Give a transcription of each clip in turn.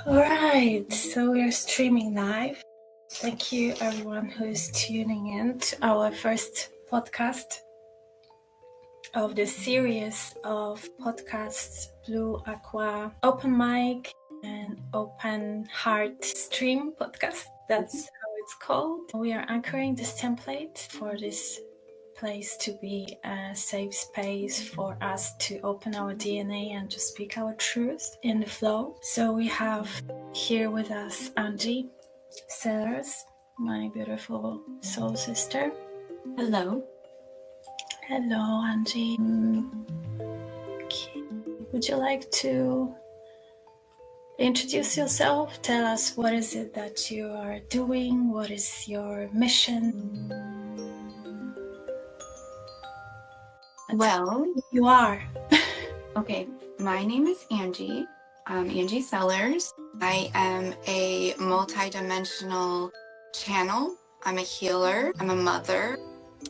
All right, so we are streaming live. Thank you, everyone who is tuning in to our first podcast of the series of podcasts Blue Aqua Open Mic and Open Heart Stream podcast. That's how it's called. We are anchoring this template for this place to be a safe space for us to open our DNA and to speak our truth in the flow. So we have here with us Angie Sellars, my beautiful soul sister. Hello. Hello, Angie. Okay. Would you like to introduce yourself? Tell us what is it that you are doing? What is your mission? Well, you are. Okay, my name is Angie. I'm Angie Sellars. I am a multidimensional channel. I'm a healer. I'm a mother.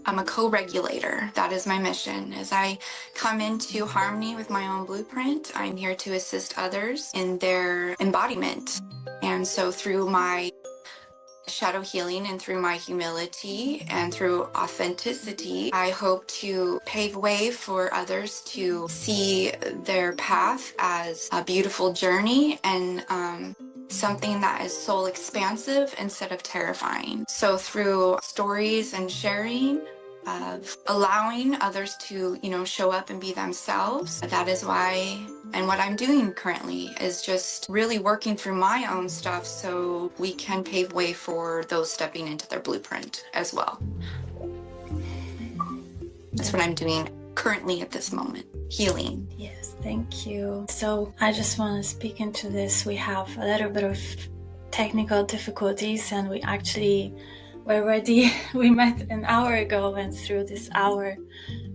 I'm a co-regulator. That is my mission. As I come into harmony with my own blueprint, I'm here to assist others in their embodiment. And so through my shadow healing and through my humility and through authenticity, I hope to pave way for others to see their path as a beautiful journey and something that is soul expansive instead of terrifying. So through stories and sharing, of allowing others to, show up and be themselves. That is why, and what I'm doing currently is just really working through my own stuff so we can pave way for those stepping into their blueprint as well. That's what I'm doing currently at this moment, healing. Yes, thank you. So I just want to speak into this. We have a little bit of technical difficulties and we're ready. We met an hour ago, and through this hour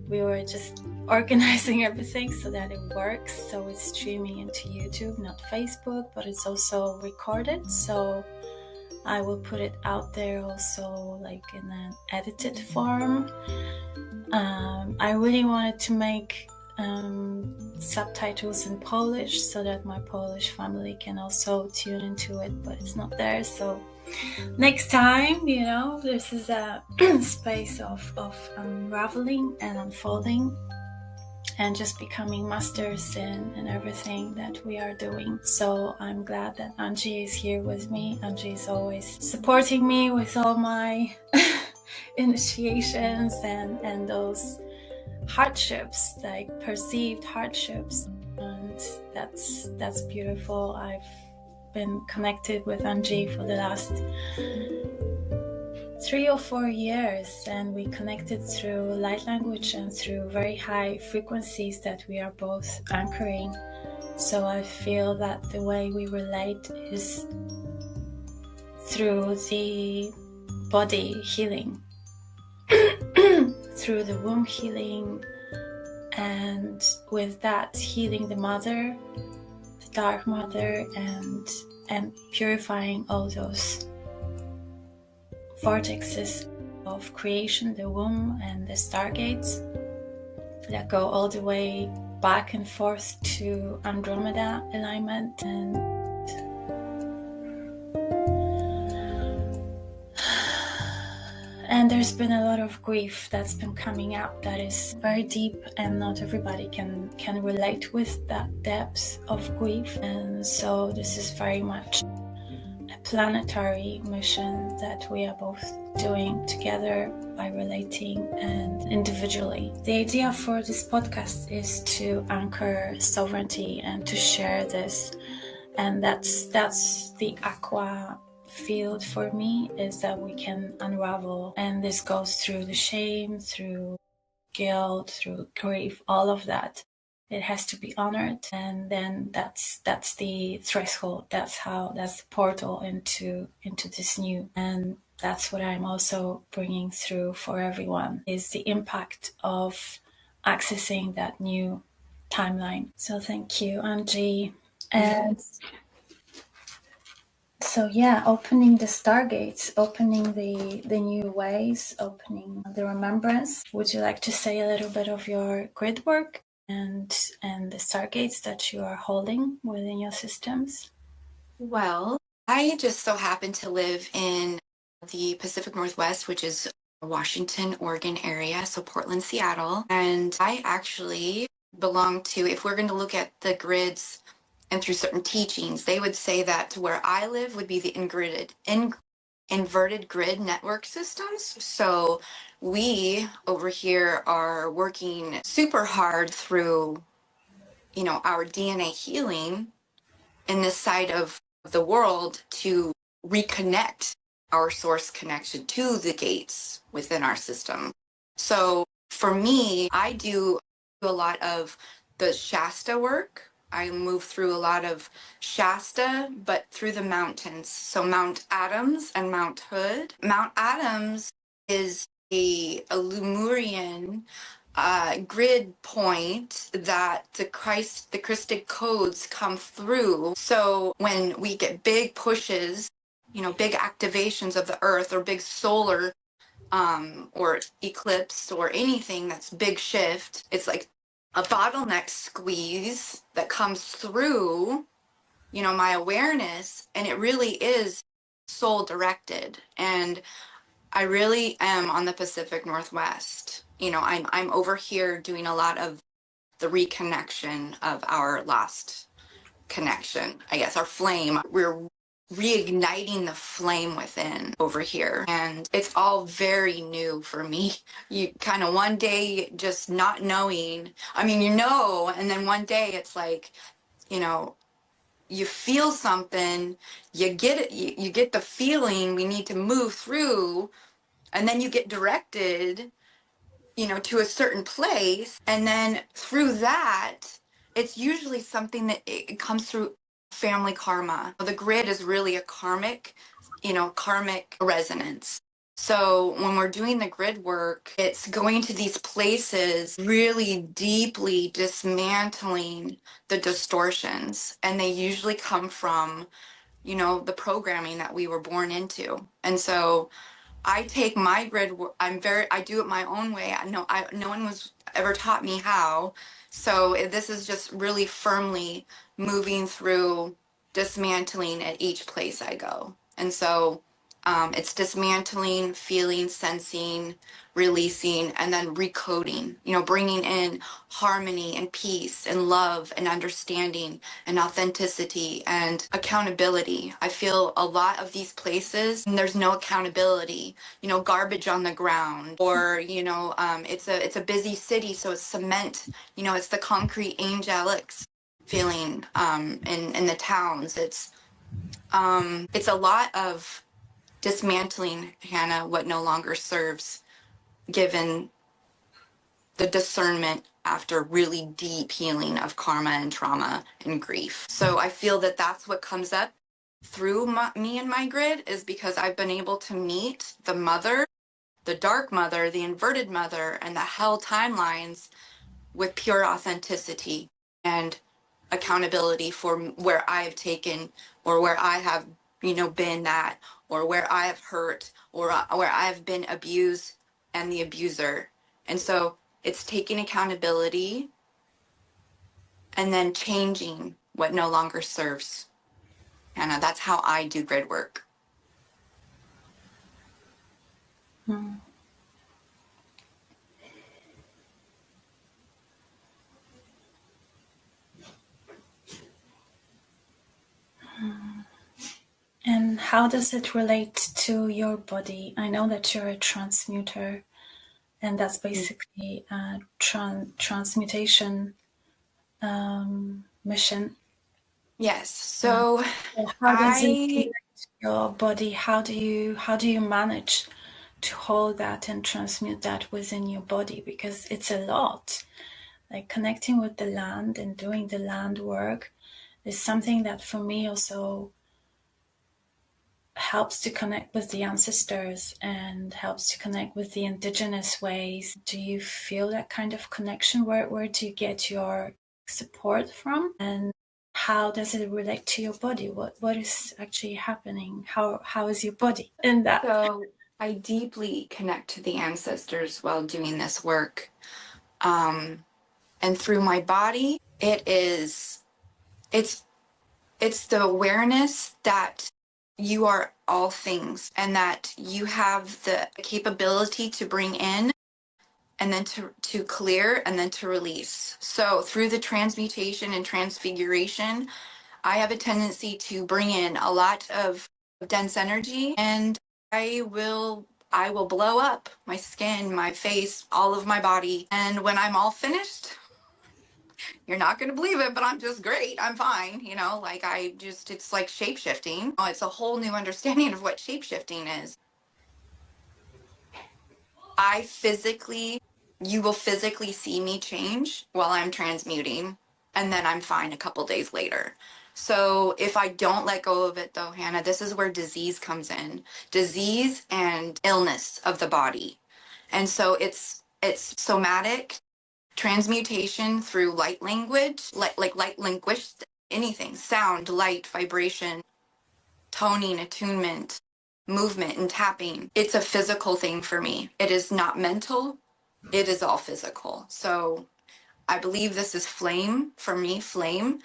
we were just organizing everything so that it works. So it's streaming into YouTube, not Facebook, but it's also recorded. So I will put it out there also like in an edited form. I really wanted to make subtitles in Polish so that my Polish family can also tune into it, but it's not there. So next time, this is a space of unraveling and unfolding and just becoming masters in everything that we are doing. So I'm glad that Angie is here with me. Angie is always supporting me with all my initiations and those hardships, like perceived hardships, and that's beautiful. I've been connected with Angie for the last 3 or 4 years, and we connected through light language and through very high frequencies that we are both anchoring. So I feel that the way we relate is through the body healing, through the womb healing, and with that healing the mother, the dark mother, and purifying all those vortexes of creation, the womb and the stargates that go all the way back and forth to Andromeda alignment. And there's been a lot of grief that's been coming up that is very deep, and not everybody can relate with that depth of grief. And so this is very much a planetary mission that we are both doing together by relating and individually. The idea for this podcast is to anchor sovereignty and to share this. And that's the Aqua field for me, is that we can unravel, and this goes through the shame, through guilt, through grief, all of that. It has to be honored, and then that's the threshold. That's the portal into this new. And that's what I'm also bringing through for everyone, is the impact of accessing that new timeline. So thank you, Angie. And so opening the stargates, opening the new ways, opening the remembrance. Would you like to say a little bit of your grid work and the stargates that you are holding within your systems? Well, I just so happen to live in the Pacific Northwest, which is Washington, Oregon area, so Portland, Seattle. And I actually belong to, if we're going to look at the grids and through certain teachings, they would say that where I live would be the inverted grid network systems. So we over here are working super hard through, our DNA healing in this side of the world to reconnect our source connection to the gates within our system. So for me, I do a lot of the Shasta work. I move through a lot of Shasta, but through the mountains. So Mount Adams and Mount Hood. Mount Adams is a Lemurian grid point that the Christic codes come through. So when we get big pushes, big activations of the earth or big solar or eclipse or anything that's big shift, it's like a bottleneck squeeze that comes through, my awareness, and it really is soul directed. And I really am on the Pacific Northwest. I'm over here doing a lot of the reconnection of our lost connection, I guess, our flame. We're reigniting the flame within over here. And it's all very new for me. You kind of one day just not knowing. I mean, and then one day it's like, you feel something, you get it, you get the feeling we need to move through, and then you get directed, to a certain place, and then through that it's usually something that it comes through family karma. The grid is really a karmic resonance. So when we're doing the grid work, it's going to these places, really deeply dismantling the distortions, and they usually come from the programming that we were born into. And so I take my grid. I do it my own way. No one was ever taught me how. So this is just really firmly moving through dismantling at each place I go. And so it's dismantling, feeling, sensing, releasing, and then recoding, bringing in harmony and peace and love and understanding and authenticity and accountability. I feel a lot of these places, and there's no accountability, garbage on the ground, or, it's a busy city, so it's cement, it's the concrete angelics feeling in the towns. It's a lot of dismantling, Hannah, what no longer serves, given the discernment after really deep healing of karma and trauma and grief. So I feel that that's what comes up through me and my grid, is because I've been able to meet the mother, the dark mother, the inverted mother, and the hell timelines with pure authenticity and accountability for where I've taken, or where I have, been at, or where I have hurt, or where I've been abused and the abuser. And so it's taking accountability and then changing what no longer serves. Hannah, that's how I do grid work. Hmm. And how does it relate to your body? I know that you're a transmuter, and that's basically a transmutation mission. Yes. So How does it I relate to your body? How do you manage to hold that and transmute that within your body? Because it's a lot. Like connecting with the land and doing the land work is something that for me also helps to connect with the ancestors and helps to connect with the indigenous ways. Do you feel that kind of connection? Where do you get your support from? And how does it relate to your body? What is actually happening? How is your body in that? so I deeply connect to the ancestors while doing this work. And through my body, it's It's the awareness that you are all things and that you have the capability to bring in and then to clear and then to release. So through the transmutation and transfiguration, I have a tendency to bring in a lot of dense energy, and I will blow up my skin, my face, all of my body. And when I'm all finished, you're not going to believe it, but I'm just great. I'm fine. You know, like it's like shape shifting. It's a whole new understanding of what shape shifting is. You will physically see me change while I'm transmuting, and then I'm fine a couple days later. So if I don't let go of it though, Hannah, this is where disease comes in. Disease and illness of the body. And so it's somatic transmutation through light language, like light language, anything, sound, light, vibration, toning, attunement, movement, and tapping. It's a physical thing for me. It is not mental. It is all physical. So I believe this is flame for me. Flame.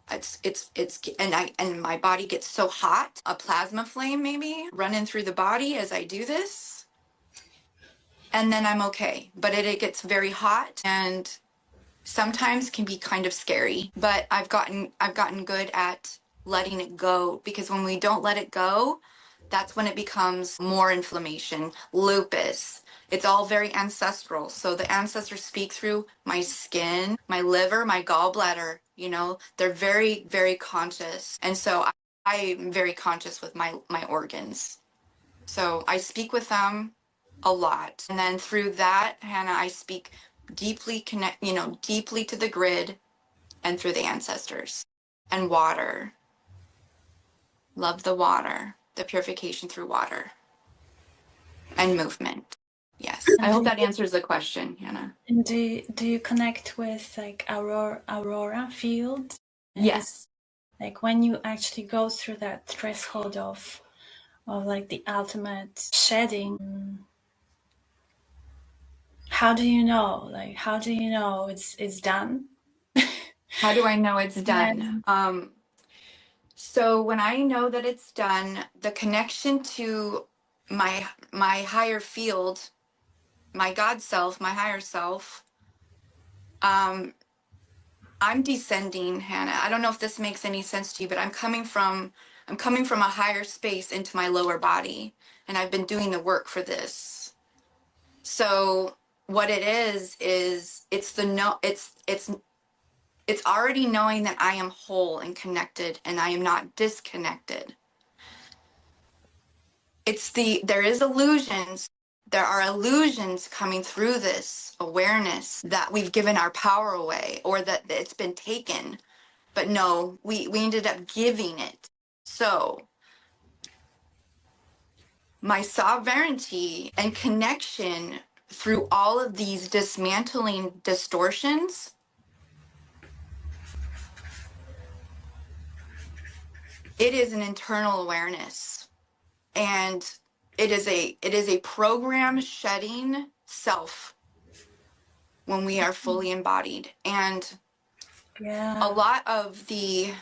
And my body gets so hot. A plasma flame maybe running through the body as I do this, and then I'm okay. But it gets very hot and sometimes can be kind of scary, but I've gotten good at letting it go, because when we don't let it go, that's when it becomes more inflammation, lupus. It's all very ancestral. So the ancestors speak through my skin, my liver, my gallbladder, you know, they're very, very conscious. And so I'm very conscious with my organs. So I speak with them a lot. And then through that, Hannah, I speak deeply to the grid and through the ancestors. And water. Love the water, the purification through water and movement. Yes. I hope that answers the question, Hannah. And do you connect with like aurora field? Yes. Like when you actually go through that threshold of like the ultimate shedding, how do you know? Like how do you know it's done? How do I know it's Yeah. done? So when I know that it's done, the connection to my higher field, my God self, my higher self, I'm descending, Hannah. I don't know if this makes any sense to you, but I'm coming from a higher space into my lower body, and I've been doing the work for this. So what it is it's the no it's already knowing that I am whole and connected and I am not disconnected. There is illusions. There are illusions coming through this awareness that we've given our power away or that it's been taken. But no, we ended up giving it. So my sovereignty and connection through all of these dismantling distortions, it is an internal awareness. And it is a program shedding self when we are fully embodied. And Yeah. a lot of the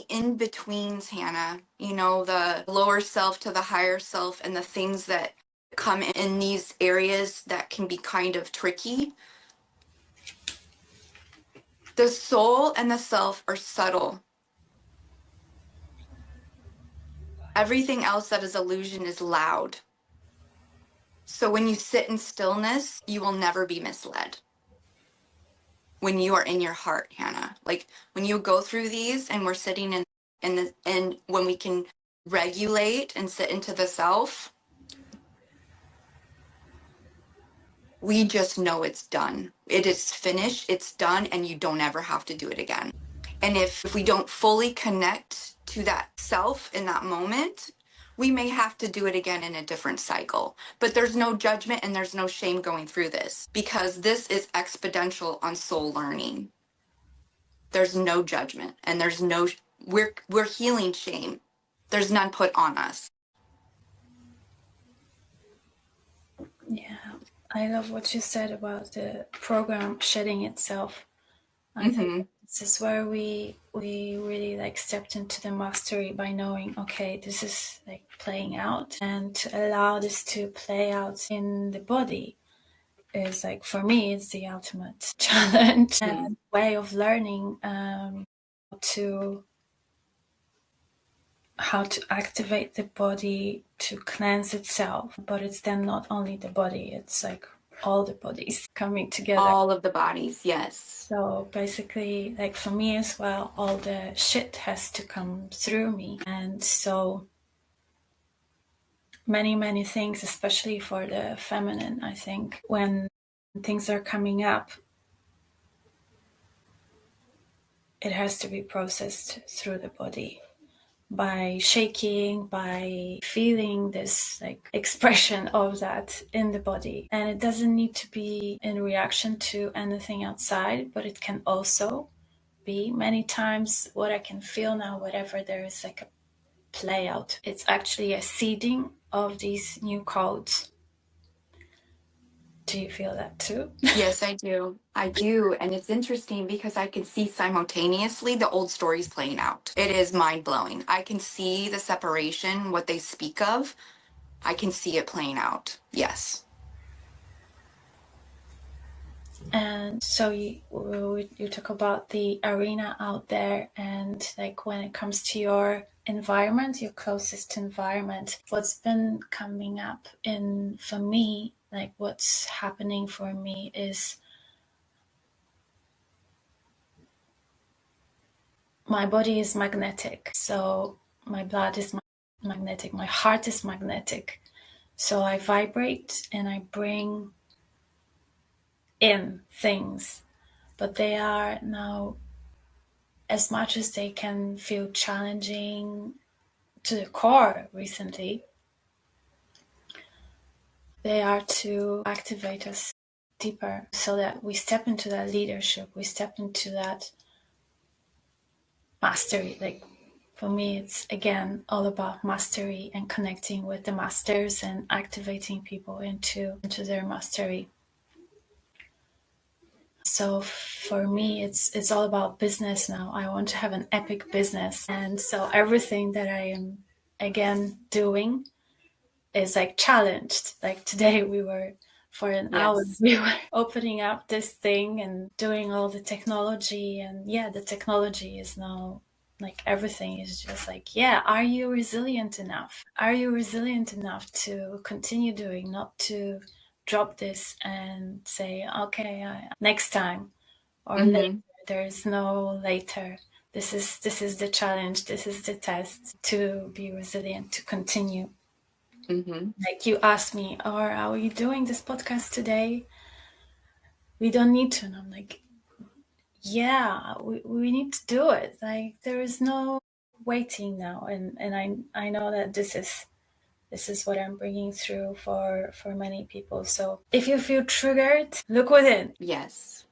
in-betweens, Hannah, you know, the lower self to the higher self and the things that come in these areas that can be kind of tricky. The soul and the self are subtle. Everything else that is illusion is loud. So when you sit in stillness, you will never be misled. When you are in your heart, Hannah, like when you go through these and we're sitting and when we can regulate and sit into the self, we just know it's done. It is finished, it's done, and you don't ever have to do it again. And if we don't fully connect to that self in that moment, we may have to do it again in a different cycle. But there's no judgment and there's no shame going through this, because this is exponential on soul learning. There's no judgment and there's no, we're healing shame. There's none put on us. Yeah. I love what you said about the program shedding itself. I think This is where we really like stepped into the mastery by knowing, okay, this is like playing out, and to allow this to play out in the body is like, for me, it's the ultimate challenge and way of learning to how to activate the body to cleanse itself. But it's then not only the body, it's like all the bodies coming together. All of the bodies, yes. So basically, like for me as well, all the shit has to come through me. And so many things, especially for the feminine, I think, when things are coming up, it has to be processed through the body by shaking, by feeling this like expression of that in the body. And it doesn't need to be in reaction to anything outside, but it can also be many times what I can feel now, whatever there is like a play out, it's actually a seeding of these new codes. Do you feel that too? Yes, I do. I do. And it's interesting because I can see simultaneously the old stories playing out. It is mind blowing. I can see the separation, what they speak of. I can see it playing out. Yes. And so you talk about the arena out there, and like when it comes to your environment, your closest environment, what's been coming up in, for me, like what's happening for me is my body is magnetic. So my blood is magnetic, my heart is magnetic. So I vibrate and I bring in things, but they are now, as much as they can feel challenging to the core recently, they are to activate us deeper so that we step into that leadership, we step into that mastery. Like for me, it's again all about mastery and connecting with the masters and activating people into their mastery. So for me, it's all about business now. I want to have an epic business, and so everything that I am again doing is like challenged. Like today, we were for an hour we were opening up this thing and doing all the technology, and yeah, the technology is now like everything is just like, yeah, are you resilient enough? Are you resilient enough to continue doing, not to drop this and say, okay, next time or later. There's no later. This is the challenge. This is the test to be resilient, to continue. Like you asked me, or are we doing this podcast today? We don't need to. And I'm like, yeah, we need to do it. Like there is no waiting now. And I know that this is what I'm bringing through for many people. So if you feel triggered, look within. Yes.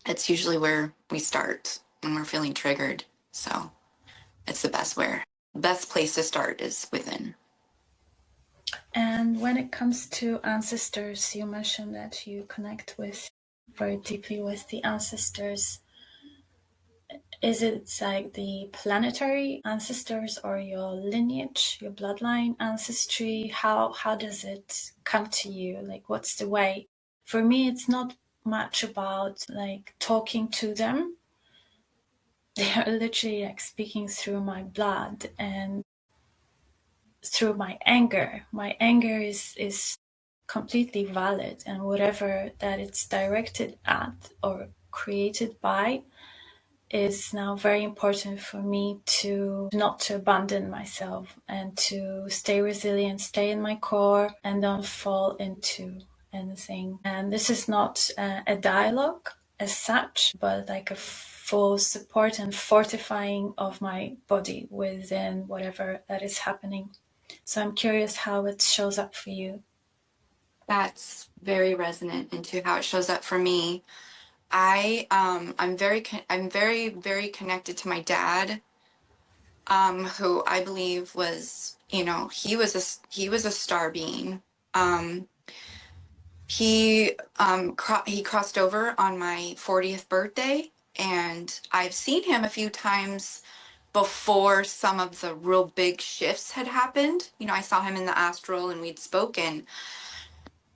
It's usually where we start when we're feeling triggered. So it's the best place to start is within. And when it comes to ancestors, you mentioned that you connect with very deeply with the ancestors. Is it like the planetary ancestors or your lineage, your bloodline ancestry? How does it come to you? Like what's the way? For me, it's not much about like talking to them. They are literally like speaking through my blood and through my anger. My anger is completely valid, and whatever that it's directed at or created by is now very important for me to not to abandon myself and to stay resilient, stay in my core, and don't fall into anything. And this is not a dialogue as such, but like a full support and fortifying of my body within whatever that is happening. So I'm curious how it shows up for you. That's very resonant into how it shows up for me. I'm very connected to my dad, who I believe was, he was a star being. He crossed over on my 40th birthday, And I've seen him a few times before some of the real big shifts had happened. You know, I saw him in the astral and we'd spoken,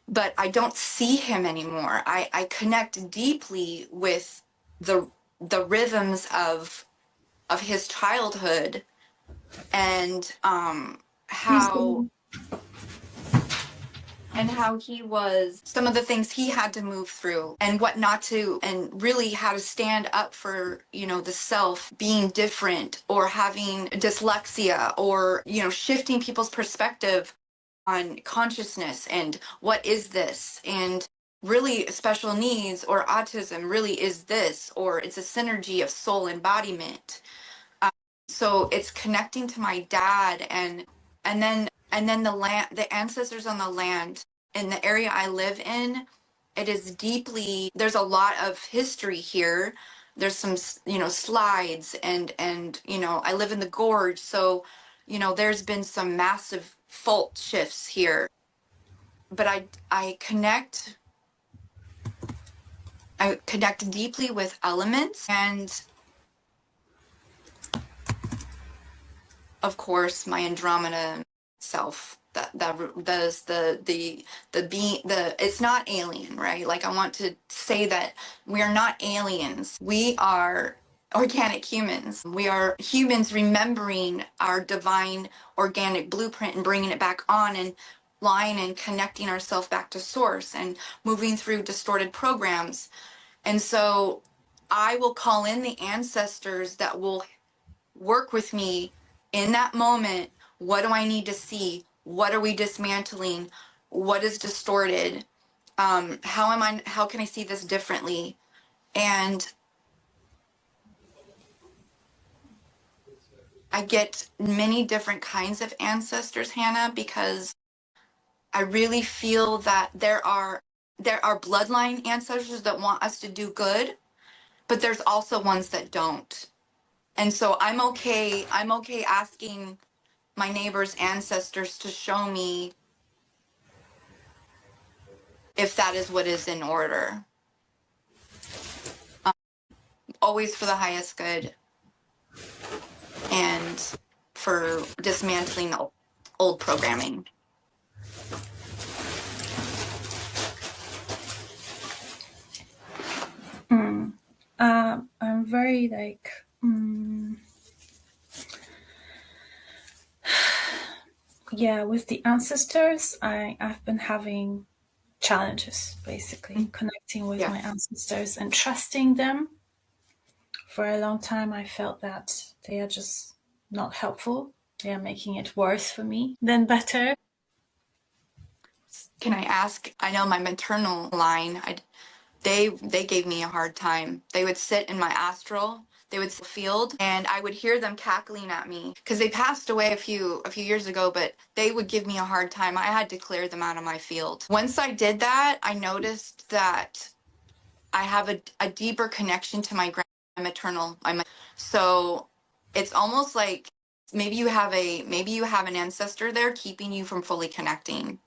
but I don't see him anymore. I connect deeply with the rhythms of his childhood, and He's how he was, some of the things he had to move through and what not to, and really how to stand up for, you know, the self being different, or having dyslexia, or, you know, shifting people's perspective on consciousness and what is this, and really special needs or autism really is this, or it's a synergy of soul embodiment. So it's connecting to my dad, and then the land, the ancestors on the land in the area I live in. It is deeply, there's a lot of history here. There's some, you know, slides, and you know, I live in the gorge, so you know, there's been some massive fault shifts here. But I connect deeply with elements, and of course my Andromeda self, that does the being, the, it's not alien, right? Like, I want to say that we are not aliens. We are organic humans. We are humans remembering our divine organic blueprint and bringing it back on, and line and connecting ourselves back to source, and moving through distorted programs. And so I will call in the ancestors that will work with me in that moment. What do I need to see? What are we dismantling? What is distorted? How can I see this differently? And I get many different kinds of ancestors, Hannah, because I really feel that there are bloodline ancestors that want us to do good, but there's also ones that don't. And so I'm okay asking my neighbor's ancestors to show me if that is what is in order. Always for the highest good, and for dismantling old programming. I'm very like, yeah, with the ancestors, I've been having challenges, basically connecting with my ancestors and trusting them. For a long time, I felt that they are just not helpful. They are making it worse for me than better. Can I ask? I know my maternal line, they gave me a hard time. They would sit in my astral. They would field, and I would hear them cackling at me because they passed away a few years ago. But they would give me a hard time. I had to clear them out of my field. Once I did that, I noticed that I have a deeper connection to my maternal. So it's almost like maybe you have an ancestor there keeping you from fully connecting.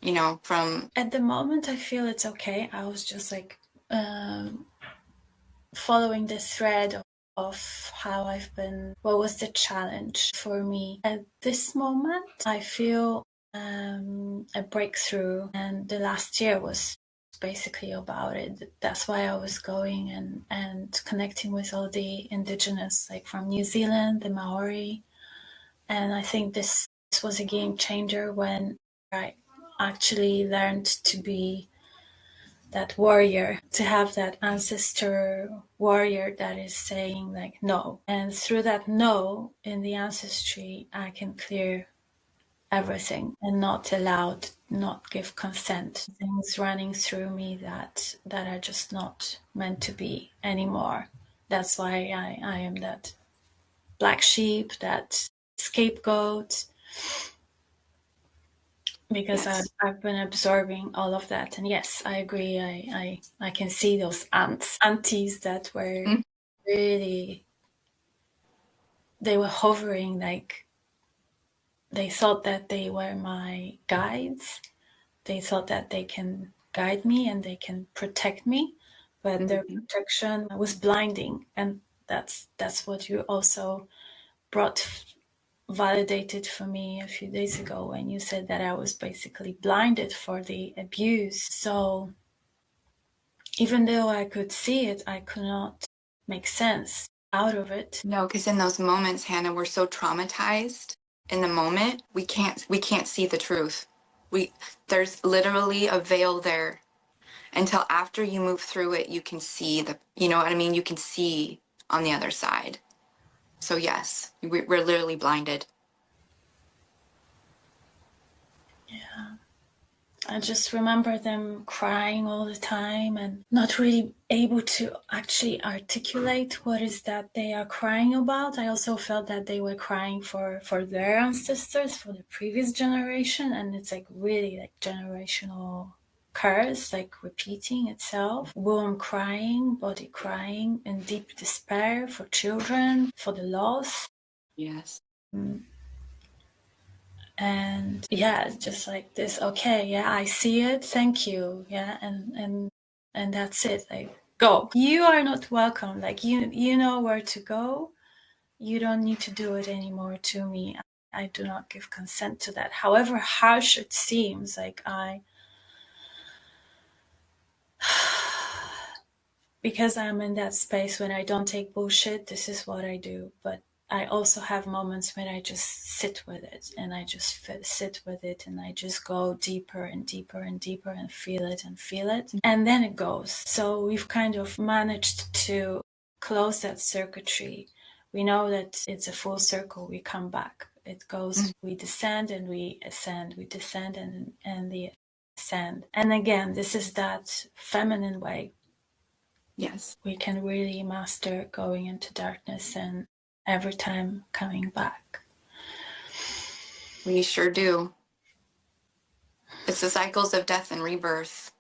You know, from At the moment, I feel it's okay. I was just like following the thread of how I've been, what was the challenge for me. At this moment, I feel a breakthrough, and the last year was basically about it. That's why I was going and connecting with all the indigenous, like from New Zealand, the Maori. And I think this was a game changer when I actually learned to be that warrior, to have that ancestor warrior that is saying like no. And through that no in the ancestry, I can clear everything and not give consent. Things running through me that are just not meant to be anymore. That's why I am that black sheep, that scapegoat, because yes. I've been absorbing all of that. And yes, I agree. I can see those aunties that were really, they were hovering, like they thought that they were my guides. They thought that they can guide me and they can protect me. but their Mhm. protection was blinding. And that's what you also validated for me a few days ago when you said that I was basically blinded for the abuse. So even though I could see it, I could not make sense out of it. No, because in those moments, Hannah, we're so traumatized in the moment, we can't see the truth. There's literally a veil there until after you move through it, you can see you know what I mean? You can see on the other side. So yes, we're literally blinded. Yeah. I just remember them crying all the time and not really able to actually articulate what is that they are crying about. I also felt that they were crying for their ancestors, for the previous generation, and it's like really like generational curse, like repeating itself. Womb crying, body crying in deep despair for children, for the loss. Yes. And yeah, it's just like this. Okay, yeah, I see it, thank you. Yeah, and that's it. Like, go, you are not welcome. Like, you know where to go. You don't need to do it anymore to me. I do not give consent to that, however harsh it seems. Like, because I'm in that space when I don't take bullshit, this is what I do. But I also have moments when I just sit with it, and I just sit with it, and I just go deeper and deeper and deeper and feel it and feel it. And then it goes. So we've kind of managed to close that circuitry. We know that it's a full circle. We come back. It goes, we descend and we ascend. We descend and we ascend. And again, this is that feminine way. Yes. We can really master going into darkness and every time coming back. We sure do. It's the cycles of death and rebirth.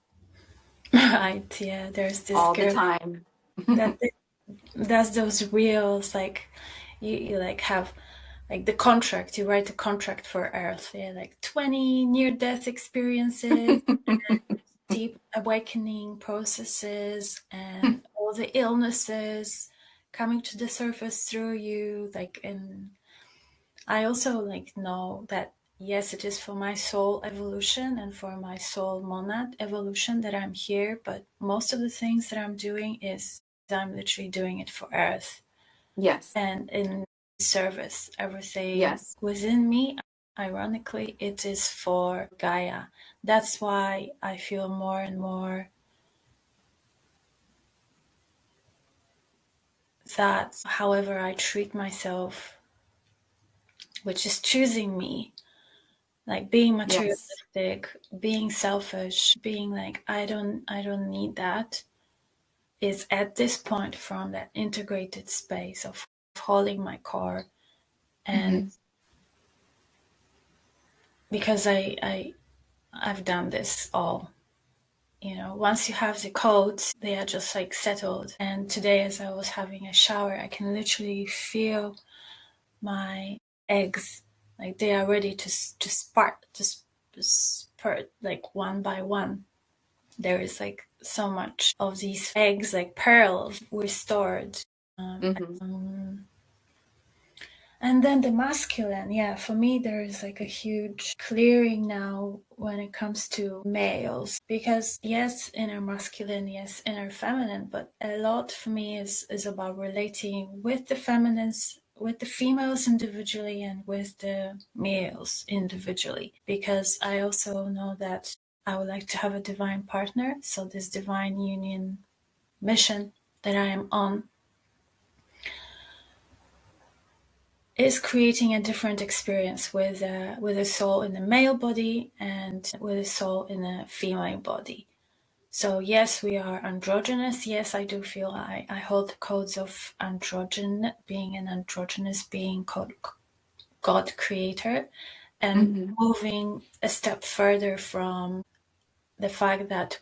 Right, yeah. There's this All the girl time. that does those reels, like you like have like the contract, you write a contract for Earth, yeah, like 20 near-death experiences, deep awakening processes, and all the illnesses coming to the surface through you, like. And I also like know that yes, it is for my soul evolution and for my soul monad evolution that I'm here, but most of the things that I'm doing is I'm literally doing it for Earth. Yes. And in service, everything Yes. within me, ironically, it is for Gaia. That's why I feel more and more that however I treat myself, which is choosing me, like being Yes. materialistic, being selfish, being like I don't need that, is at this point from that integrated space of holding my core. And Mm-hmm. because I've done this all, once you have the codes, they are just like settled. And today as I was having a shower, I can literally feel my eggs, like they are ready to spurt like one by one. There is like so much of these eggs, like pearls, restored. Mm-hmm. And then the masculine, yeah, for me, there is like a huge clearing now when it comes to males. Because yes, inner masculine, yes, inner feminine, but a lot for me is about relating with the feminines, with the females individually, and with the males individually. Because I also know that I would like to have a divine partner. So this divine union mission that I am on is creating a different experience with a soul in a male body and with a soul in a female body. So yes, we are androgynous. Yes, I do feel I hold the codes of androgen, being an androgynous being, God creator, and Mm-hmm. moving a step further from the fact that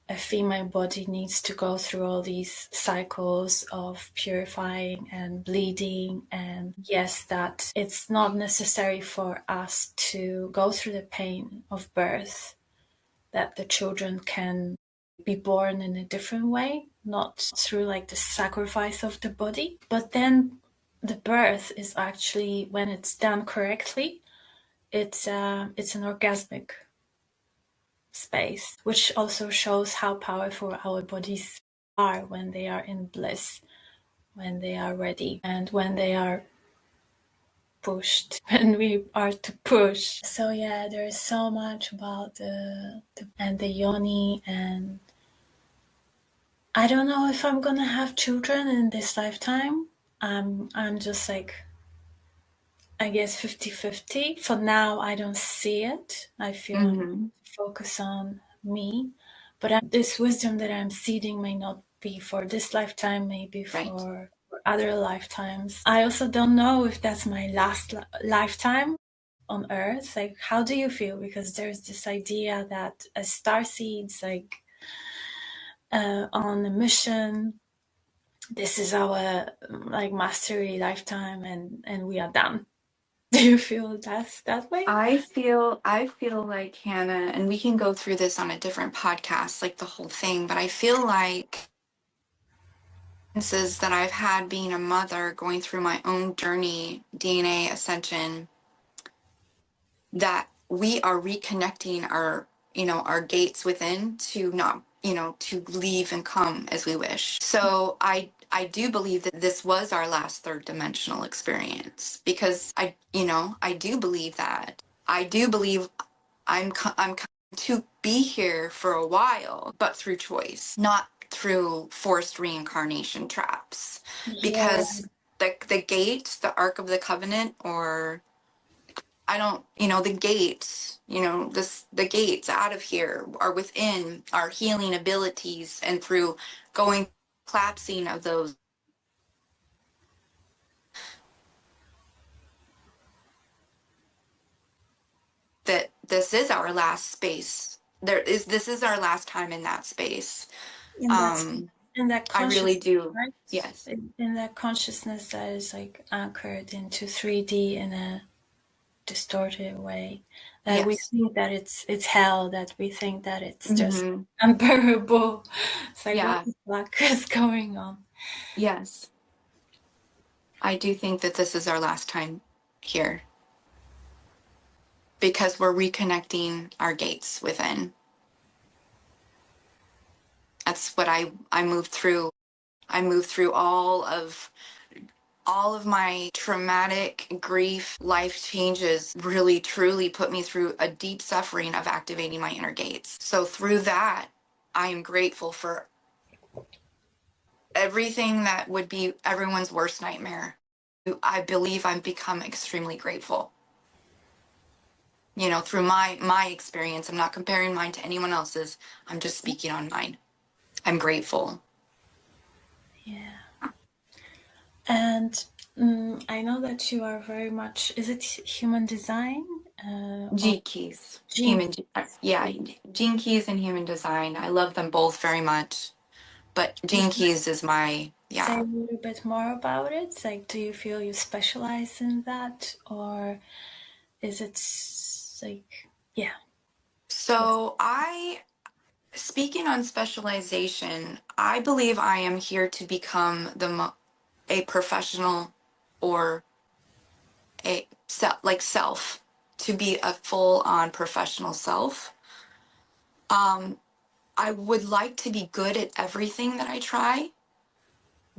a female body needs to go through all these cycles of purifying and bleeding. And yes, that it's not necessary for us to go through the pain of birth, that the children can be born in a different way, not through like the sacrifice of the body. But then the birth is actually, when it's done correctly, it's an orgasmic space, which also shows how powerful our bodies are when they are in bliss, when they are ready, and when they are pushed, when we are to push. So yeah, there is so much about the yoni, and I don't know if I'm gonna have children in this lifetime. I'm just like, I guess 50-50. For now, I don't see it. I feel I need to focus on me. But this wisdom that I'm seeding may not be for this lifetime, maybe for other lifetimes. I also don't know if that's my last lifetime on Earth. Like, how do you feel? Because there's this idea that as starseeds, like on a mission, this is our like mastery lifetime, and we are done. Do you feel that way? I feel like, Hannah, and we can go through this on a different podcast, like the whole thing, but I feel like that I've had being a mother, going through my own journey, DNA ascension, that we are reconnecting our, our gates within to not, to leave and come as we wish. So I do believe that this was our last third dimensional experience, because I do believe that. I do believe I'm coming to be here for a while, but through choice, not through forced reincarnation traps. Yeah. Because the gate, the Ark of the Covenant, or I don't, the gates, the gates out of here are within our healing abilities, and through going collapsing of those, that this is our last space. This is our last time in that space. in that I really consciousness, do. right? Yes. In that consciousness that is like anchored into 3D in a distorted way, that we Yes. think that it's hell, that we think that it's just Mm-hmm. unbearable. It's like, what Yeah. the fuck is going on? Yes. I do think that this is our last time here, because we're reconnecting our gates within. That's what I moved through. I moved through all of my traumatic grief, life changes really truly put me through a deep suffering of activating my inner gates. So through that, I am grateful for everything that would be everyone's worst nightmare. I believe I've become extremely grateful. Through my experience. I'm not comparing mine to anyone else's. I'm just speaking on mine. I'm grateful. Yeah. And I know that you are very much, is it human design? Or Gene keys. gene? Yeah, Gene Keys and human design. I love them both very much. But Gene Keys is my, Say a yeah. little bit more about it. Like, do you feel you specialize in that, or is it like, yeah? So speaking on specialization, I believe I am here to become a professional, or a self, to be a full-on professional self. I would like to be good at everything that I try,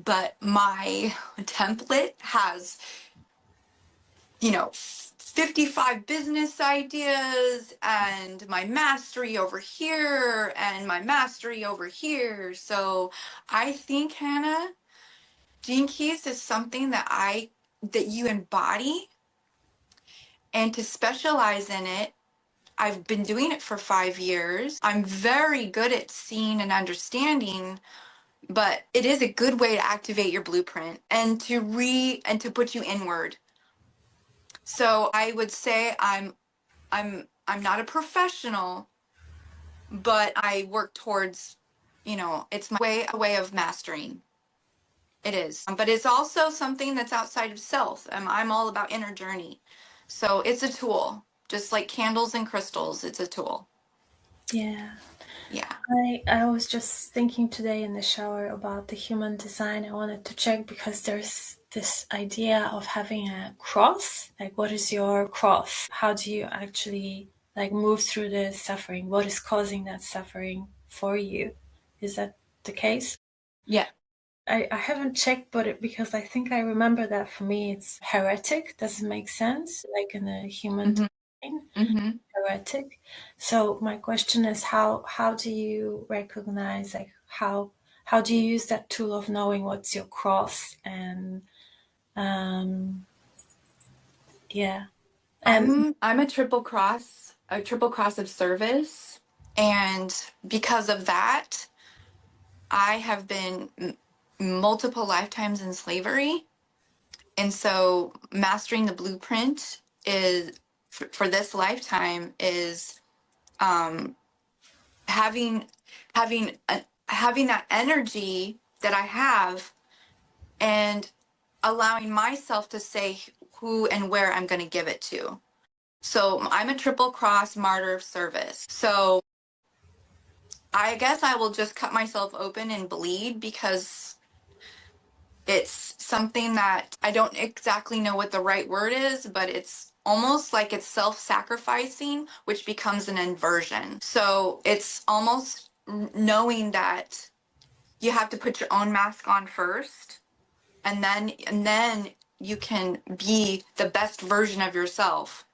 but my template has, 55 business ideas, and my mastery over here and my mastery over here. So I think, Hannah, Gene Keys is something that you embody, and to specialize in it, I've been doing it for 5 years. I'm very good at seeing and understanding, but it is a good way to activate your blueprint and to put you inward. So I would say I'm not a professional, but I work towards, it's my way of mastering. It is. But it's also something that's outside of self. I'm all about inner journey. So it's a tool, just like candles and crystals, it's a tool. Yeah. Yeah. I was just thinking today in the shower about the human design. I wanted to check because there's this idea of having a cross. Like, what is your cross? How do you actually like move through the suffering? What is causing that suffering for you? Is that the case? Yeah. I haven't checked, but because I think I remember that for me it's heretic. Does it make sense? Like in a human Mm-hmm. design? Mm-hmm. Heretic. So my question is how do you recognize, like how do you use that tool of knowing what's your cross? And yeah. And I'm a triple cross of service, and because of that, I have been multiple lifetimes in slavery. And so mastering the blueprint is for this lifetime is um having having that energy that I have, and allowing myself to say who and where I'm going to give it to. So I'm a triple cross martyr of service. So I guess I will just cut myself open and bleed, because it's something that I don't exactly know what the right word is, but it's almost like it's self-sacrificing, which becomes an inversion. So it's almost knowing that you have to put your own mask on first, and then you can be the best version of yourself.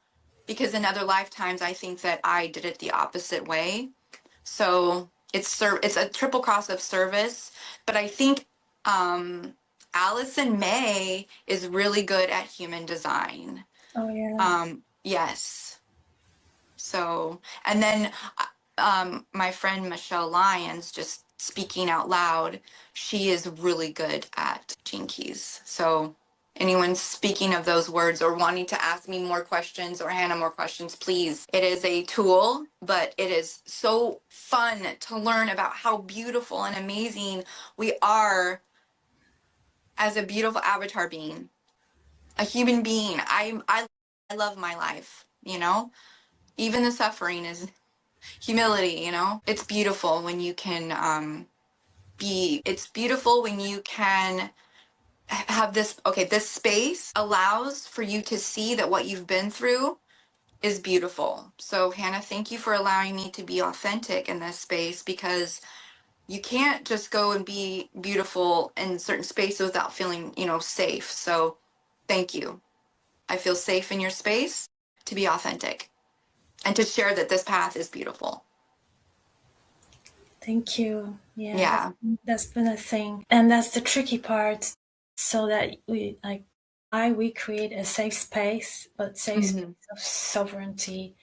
Because in other lifetimes, I think that I did it the opposite way. So it's a triple cross of service, but I think um, Allison May is really good at human design. oh yeah. Yes. So, and then my friend Michelle Lyons, just speaking out loud, she is really good at gene keys. So anyone speaking of those words or wanting to ask me more questions or Hannah more questions, please. It is a tool, but it is so fun to learn about how beautiful and amazing we are as a beautiful avatar being, a human being. I love my life, you know? Even the suffering is humility, you know? It's beautiful when you can it's beautiful when you can have this, okay, this space allows for you to see that what you've been through is beautiful. So Hannah, thank you for allowing me to be authentic in this space, because you can't just go and be beautiful in certain spaces without feeling, safe. So thank you. I feel safe in your space to be authentic and to share that this path is beautiful. Thank you. Yeah, Yeah. that's been a thing. And that's the tricky part, so that we create a safe space, but safe space Hmm. of sovereignty,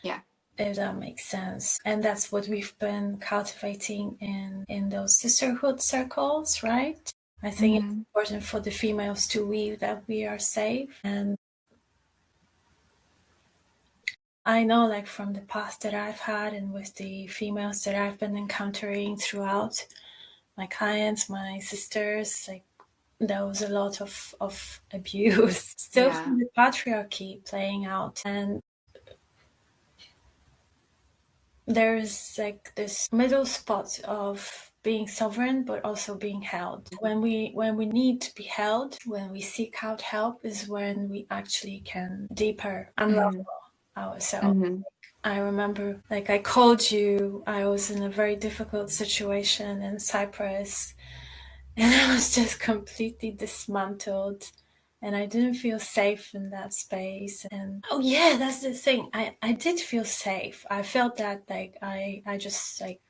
Yeah. if that makes sense. And that's what we've been cultivating in those sisterhood circles, right? I think it's Hmm. important for the females to weave that we are safe. And I know, like from the past that I've had and with the females that I've been encountering throughout, my clients, my sisters, like there was a lot of abuse still Yeah. from the patriarchy playing out. And there's like this middle spot of being sovereign but also being held. When we need to be held, when we seek out help, is when we actually can deeper Hmm. unravel ourselves. Hmm. I remember, like, I called you, I was in a very difficult situation in Cyprus, and I was just completely dismantled, and I didn't feel safe in that space. And oh yeah, that's the thing, I did feel safe. I felt that, like, I just, like,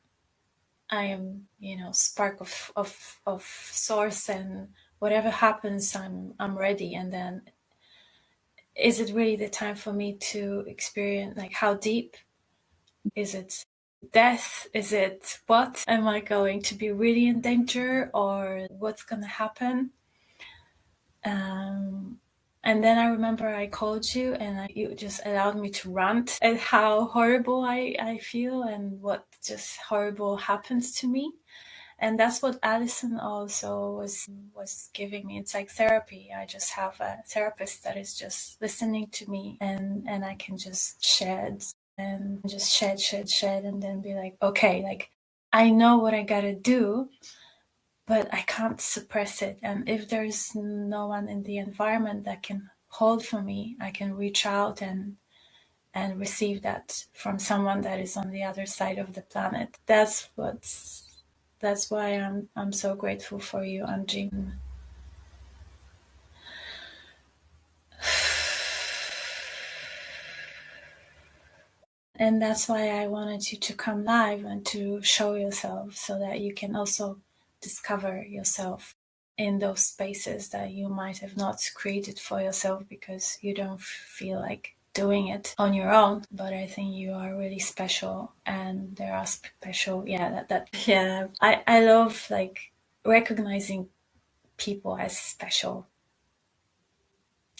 I am, spark of source, and whatever happens, I'm ready. And then, is it really the time for me to experience, like, how deep is it? Death? Is it what? Am I going to be really in danger, or what's gonna happen? Um, and then I remember I called you, and you just allowed me to rant at how horrible I feel and what just horrible happens to me. And that's what Allison also was giving me. It's like therapy. I just have a therapist that is just listening to me, and I can just shed and just shed, and then be like, okay, like I know what I gotta do, but I can't suppress it. And if there's no one in the environment that can hold for me, I can reach out and receive that from someone that is on the other side of the planet. That's why I'm so grateful for you, Angie. And that's why I wanted you to come live and to show yourself, so that you can also discover yourself in those spaces that you might have not created for yourself because you don't feel like doing it on your own. But I think you are really special, and there are special, yeah, I love like recognizing people as special.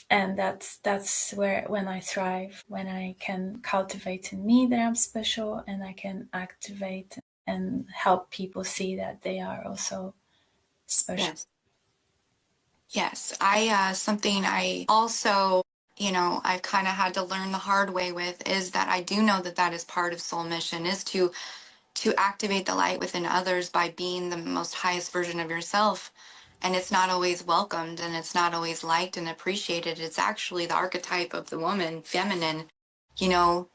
And that's where, when I thrive, when I can cultivate in me that I'm special, and I can activate and help people see that they are also special. Yes. I something I also, I've kind of had to learn the hard way with is that I do know that that is part of soul mission, is to activate the light within others by being the most highest version of yourself. And it's not always welcomed, and it's not always liked and appreciated. It's actually the archetype of the woman, feminine. You know,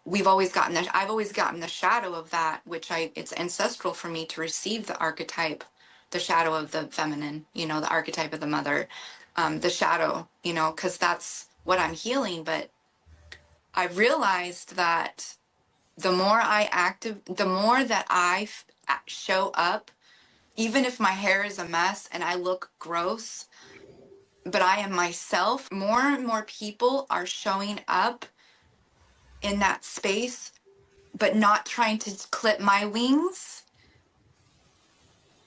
we've always gotten that. I've always gotten the shadow of that, which it's ancestral for me to receive the archetype, the shadow of the feminine, the archetype of the mother, the shadow, because that's what I'm healing. But I realized that the more that show up, even if my hair is a mess and I look gross, but I am myself, more and more people are showing up in that space, but not trying to clip my wings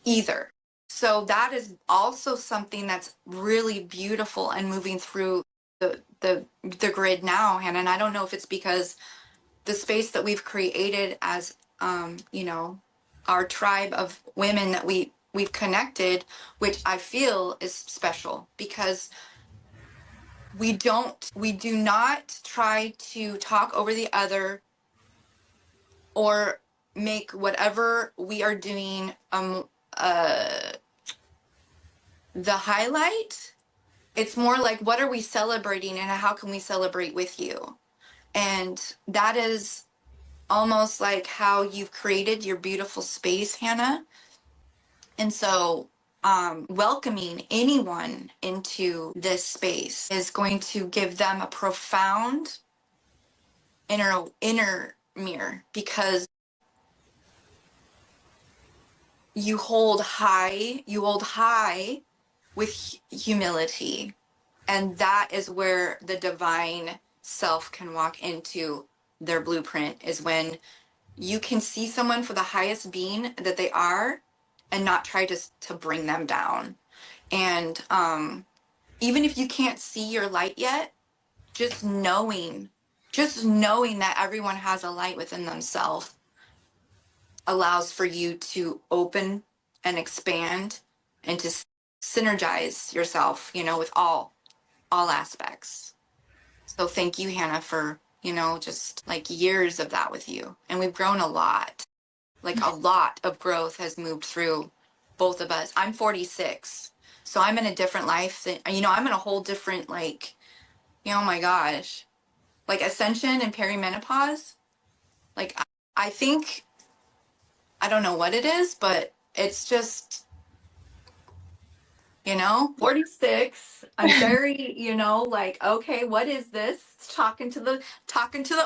either. So that is also something that's really beautiful and moving through the grid now, Hannah. And I don't know if it's because the space that we've created as our tribe of women that we've connected, which I feel is special, because we do not try to talk over the other or make whatever we are doing the highlight. It's more like, what are we celebrating and how can we celebrate with you? And that is almost like how you've created your beautiful space, Hannah. And so welcoming anyone into this space is going to give them a profound inner mirror, because you hold high with humility. And that is where the divine self can walk into their blueprint, is when you can see someone for the highest being that they are and not try to bring them down. And even if you can't see your light yet, just knowing that everyone has a light within themselves allows for you to open and expand and to synergize yourself, with all aspects. So thank you, Hannah, for, just like years of that with you. And we've grown a lot. Like a lot of growth has moved through both of us. I'm 46. So I'm in a different life than, I'm in a whole different, like, oh my gosh, like ascension and perimenopause. Like, I think, I don't know what it is, but it's just, 46. I'm very, like, okay, what is this? Talking to the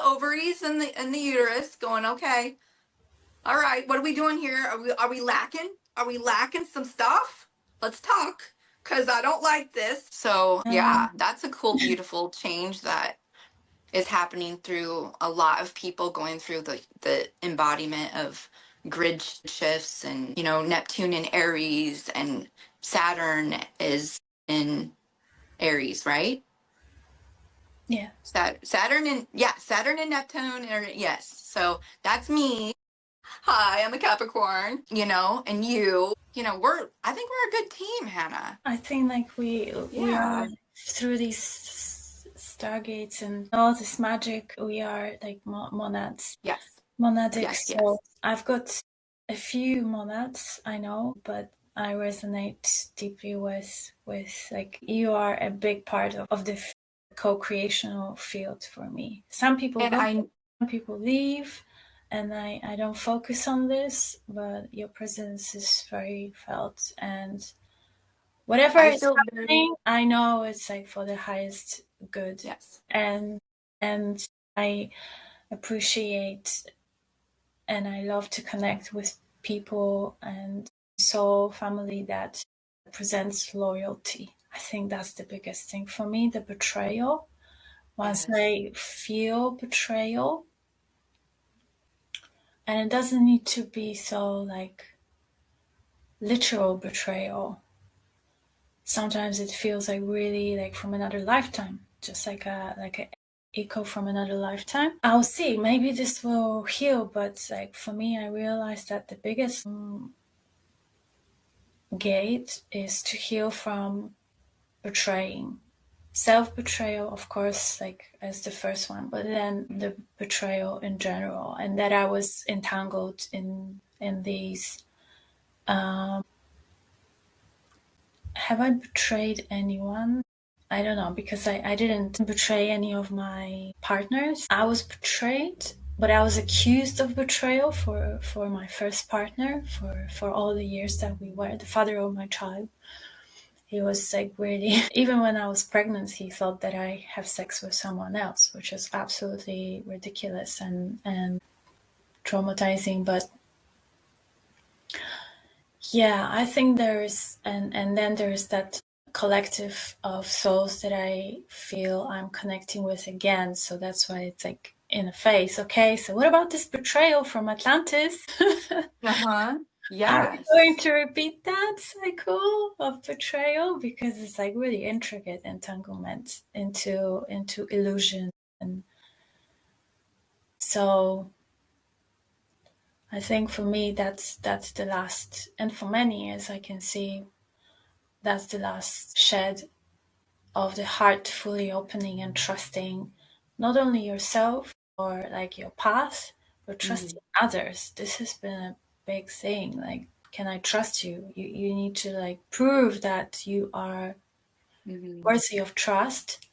ovaries and the uterus, going, okay, all right, what are we doing here? Are we lacking? Are we lacking some stuff? Let's talk, because I don't like this. So yeah, that's a cool, beautiful change that is happening through a lot of people going through the embodiment of grid shifts, and Neptune in Aries, and Saturn is in Aries, right? Yeah. Saturn and Neptune are, yes. So that's me. Hi, I'm a Capricorn, and I think we're a good team, Hannah. I think like we Yeah. are through these stargates and all this magic. We are like monads. Yes. Monadic Yes. soul. I've got a few monads, I know, but I resonate deeply with like, you are a big part of the co-creational field for me. Some people And go, some people leave, and I don't focus on this, but your presence is very felt, and whatever I is feel happening, I know it's like for the highest good. yes. And I appreciate, and I love to connect with people and soul family that presents loyalty. I think that's the biggest thing for me, the betrayal. Once Yes. I feel betrayal, and it doesn't need to be so like literal betrayal. Sometimes it feels like really like from another lifetime, just like a echo from another lifetime. I'll see, maybe this will heal, but like for me, I realized that the biggest gate is to heal from betraying. Self-betrayal, of course, like as the first one, but then the betrayal in general, and that I was entangled in these. Have I betrayed anyone? I don't know, because I didn't betray any of my partners. I was betrayed, but I was accused of betrayal for my first partner for all the years that we were, the father of my child. He was like really, even when I was pregnant, he thought that I have sex with someone else, which is absolutely ridiculous and traumatizing. But yeah, I think there's, and then there's that collective of souls that I feel I'm connecting with again. So that's why it's like in a phase. Okay, so what about this betrayal from Atlantis? Uh-huh. Are we going Yes. to repeat that cycle of betrayal? Because it's like really intricate entanglement into illusion. And so I think for me that's the last, and for many, as I can see, that's the last shed of the heart fully opening and trusting not only yourself or like your path, but trusting others. This has been a big thing. Like, can I trust you? You need to like prove that you are worthy of trust.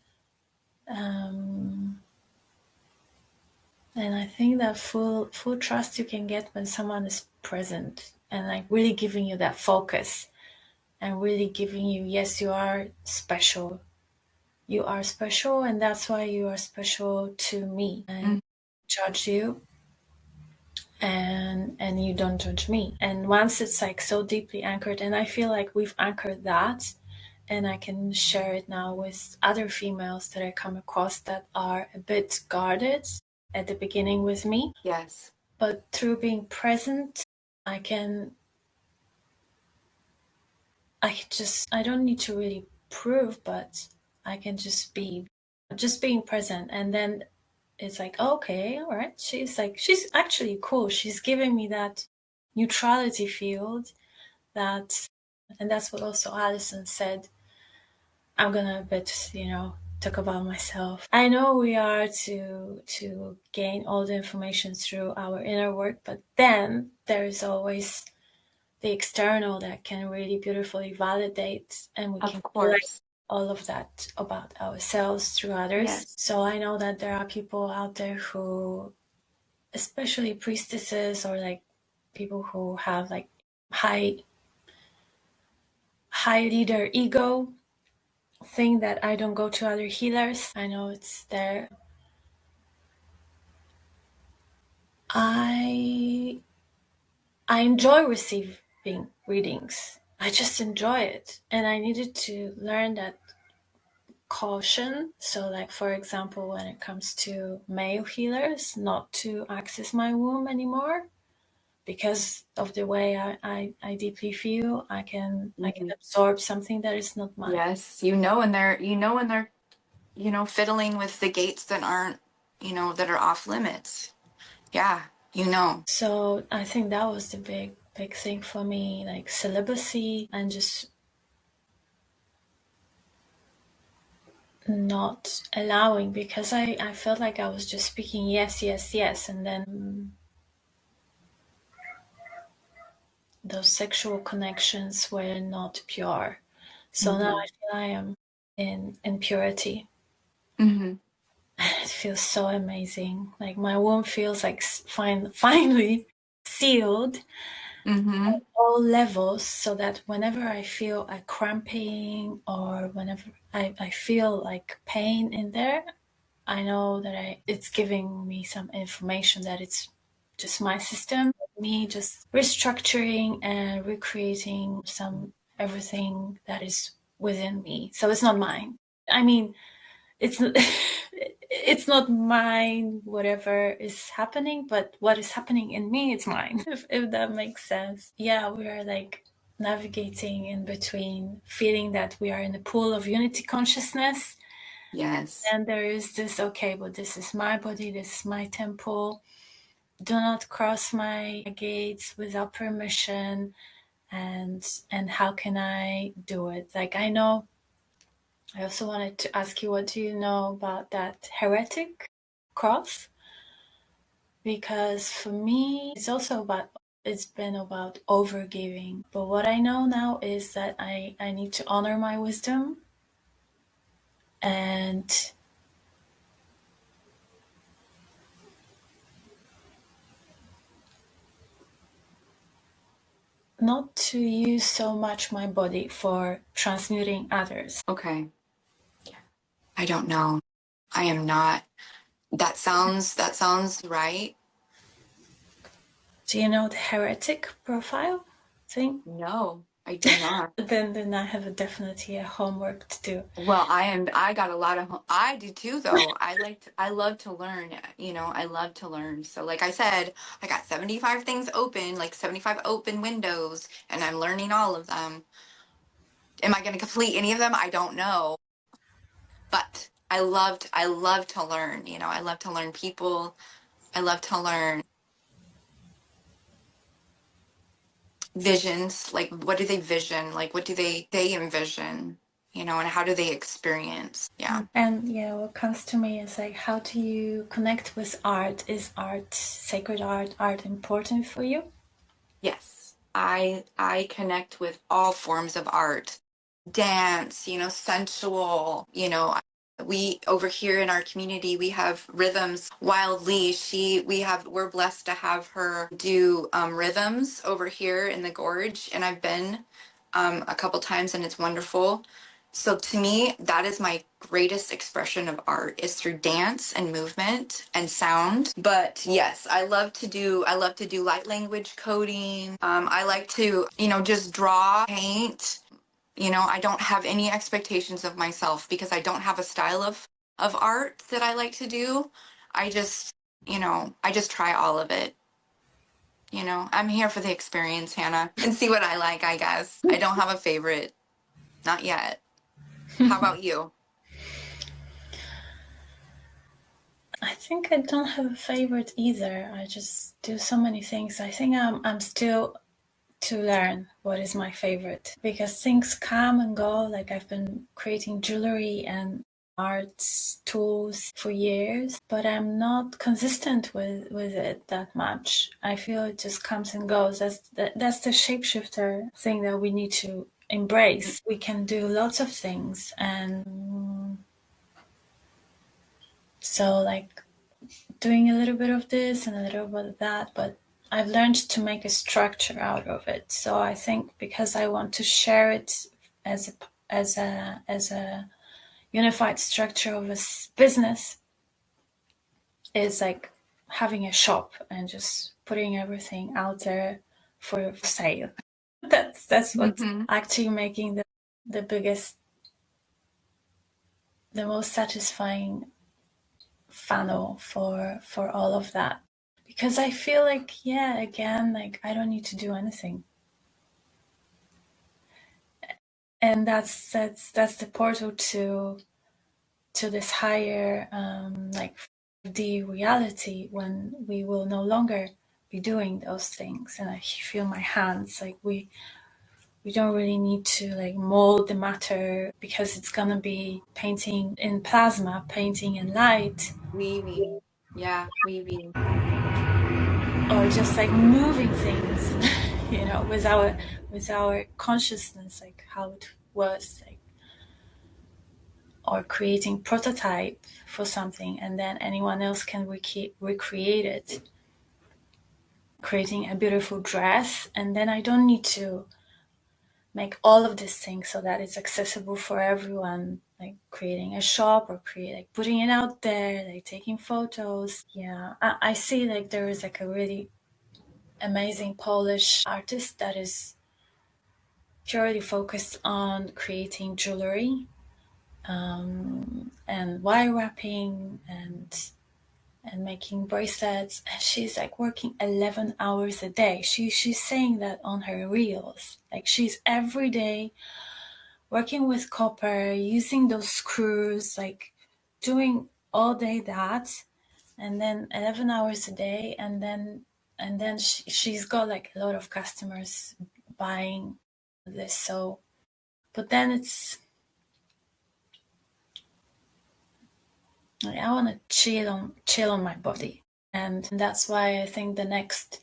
And I think that full trust you can get when someone is present and like really giving you that focus and really giving you, yes, you are special. You are special, and that's why you are special to me. And judge you, and you don't judge me. And once it's like so deeply anchored, and I feel like we've anchored that, and I can share it now with other females that I come across that are a bit guarded at the beginning with me. Yes. But through being present, I don't need to really prove, but I can just be, just being present. And then it's like, okay, all right, she's actually cool. She's giving me that neutrality field, that, and that's what also Alison said. I'm gonna a bit, talk about myself. I know we are to gain all the information through our inner work, but then there is always the external that can really beautifully validate, and we can Of collect course. all of that about ourselves through others. Yes. So I know that there are people out there who, especially priestesses or like people who have like high leader ego, think that I don't go to other healers. I know it's there. I enjoy receiving readings. I just enjoy it. And I needed to learn that caution. So like, for example, when it comes to male healers, not to access my womb anymore, because of the way I deeply feel. I can absorb something that is not mine. Yes. And they're fiddling with the gates that aren't, that are off limits. Yeah. So I think that was the big thing for me, like celibacy, and just not allowing, because I felt like I was just speaking yes, yes, yes, and then those sexual connections were not pure. So now I feel I am in purity. Mm-hmm. It feels so amazing. Like my womb feels like finally sealed Mm-hmm. at all levels, so that whenever I feel a cramping or whenever I feel like pain in there, I know that it's giving me some information that it's just my system, me just restructuring and recreating everything that is within me. So it's not mine. I mean, it's it's not mine, whatever is happening, but what is happening in me, it's mine. If that makes sense. Yeah, we are like navigating in between, feeling that we are in a pool of unity consciousness. Yes. And there is this, okay, but this is my body, this is my temple. Do not cross my gates without permission. And how can I do it? Like, I know, I also wanted to ask you, what do you know about that heretic cross? Because for me, it's been about overgiving. But what I know now is that I need to honor my wisdom and not to use so much my body for transmuting others. Okay. I don't know. I am not. That sounds right. Do you know the heretic profile thing? No, I do not. Then I have definitely a homework to do. Well, I got a lot of, I do too, though. I love to learn, I love to learn. So like I said, I got 75 things open, like 75 open windows, and I'm learning all of them. Am I going to complete any of them? I don't know. But I love to learn, I love to learn people. I love to learn visions, like what do they vision, like what do they envision, and how do they experience. Yeah. And yeah, what comes to me is like, how do you connect with art? Is art, sacred art important for you? Yes, I connect with all forms of art, dance, sensual, we over here in our community we have rhythms. Wildly, we're blessed to have her do rhythms over here in the gorge, and I've been a couple times, and it's wonderful. So to me, that is my greatest expression of art, is through dance and movement and sound. But yes, I love to do light language coding. I like to, just draw, paint. I don't have any expectations of myself because I don't have a style of art that I like to do. I just, I just try all of it. I'm here for the experience, Hannah, and see what I like, I guess. I don't have a favorite. Not yet. How about you? I think I don't have a favorite either. I just do so many things. I think I'm still to learn what is my favorite, because things come and go. Like, I've been creating jewelry and art tools for years, but I'm not consistent with it that much. I feel it just comes and goes. That's the shapeshifter thing that we need to embrace. We can do lots of things, and so like doing a little bit of this and a little bit of that, but I've learned to make a structure out of it. So I think because I want to share it as a unified structure of a business, is like having a shop and just putting everything out there for sale. That's what's Mm-hmm. actually making the biggest, the most satisfying funnel for all of that. Because I feel like, yeah, again, like I don't need to do anything. And that's the portal to this higher like the reality, when we will no longer be doing those things. And I feel my hands, like We don't really need to like mold the matter because it's gonna be painting in plasma, painting in light, Weaving. Yeah, weaving. or just like moving things, you know, with our consciousness, like how it was, like, or creating prototype for something, and then anyone else can recreate it, creating a beautiful dress, and then I don't need to make all of these things so that it's accessible for everyone, like creating a shop or like putting it out there, like taking photos. Yeah, I see like there is like a really amazing Polish artist that is purely focused on creating jewelry, and wire wrapping and making bracelets, and she's like working 11 hours a day. She's saying that on her reels, like she's every day working with copper, using those screws, like doing all day that, and then 11 hours a day, and then she's got like a lot of customers buying this. So but then it's like I want to chill on my body, and that's why I think the next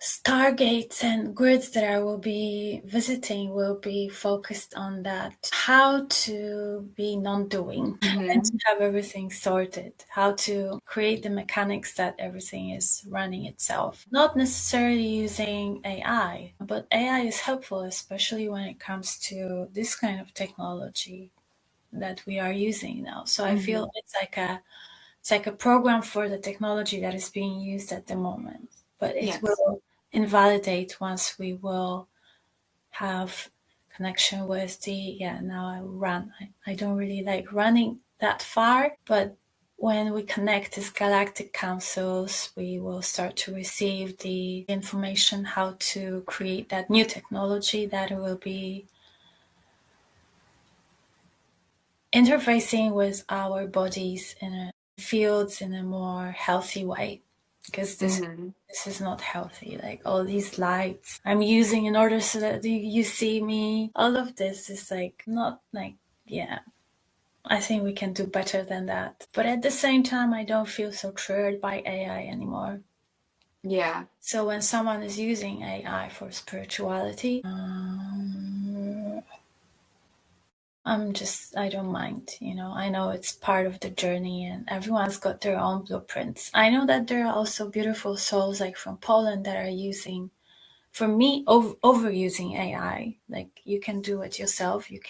stargates and grids that I will be visiting will be focused on that, how to be non-doing and to have everything sorted, how to create the mechanics that everything is running itself. Not necessarily using AI, but AI is helpful, especially when it comes to this kind of technology that we are using now. So I feel it's like a program for the technology that is being used at the moment, but it Yes. will invalidate once we will have connection with the, yeah, now I run. I don't really like running that far, but when we connect as galactic councils, we will start to receive the information how to create that new technology that will be interfacing with our bodies in a fields in a more healthy way, because this is not healthy. Like all these lights I'm using in order so that you see me, all of this is like not like, yeah, I think we can do better than that. But at the same time, I don't feel so triggered by AI anymore. Yeah. So when someone is using AI for spirituality, I don't mind, you know. I know it's part of the journey and everyone's got their own blueprints. I know that there are also beautiful souls like from Poland that are using, for me, overusing AI. Like you can do it yourself. You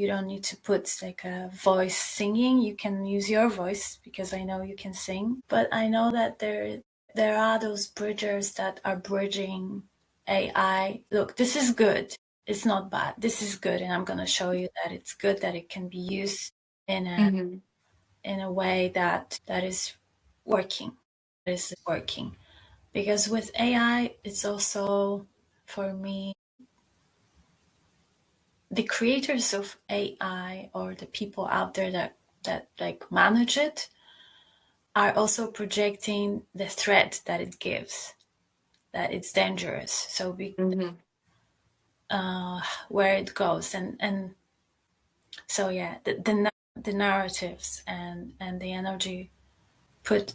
don't need to put like a voice singing. You can use your voice because I know you can sing. But I know that there are those bridgers that are bridging AI. Look, this is good. It's not bad. This is good, and I'm gonna show you that it's good, that it can be used in a way that is working. That is working. Because with AI, it's also, for me, the creators of AI or the people out there that like manage it are also projecting the threat that it gives, that it's dangerous. So where it goes, and so yeah, the narratives and the energy put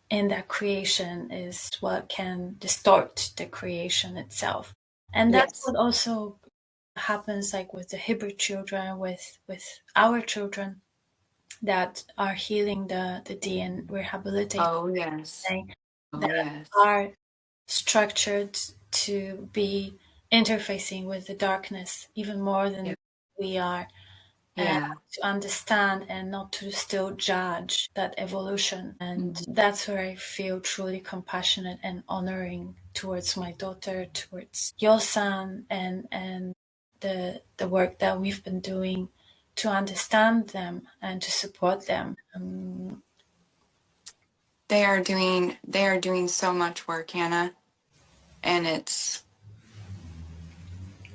in that creation is what can distort the creation itself. And that's Yes. what also happens like with the Hebrew children, with our children that are healing the DNA, rehabilitating, Oh, yes. Oh, that yes. are structured to be interfacing with the darkness even more than Yeah. we are, and Yeah. to understand and not to still judge that evolution. And that's where I feel truly compassionate and honoring towards my daughter, towards your son, and the work that we've been doing to understand them and to support them. They are doing so much work, Hannah. And it's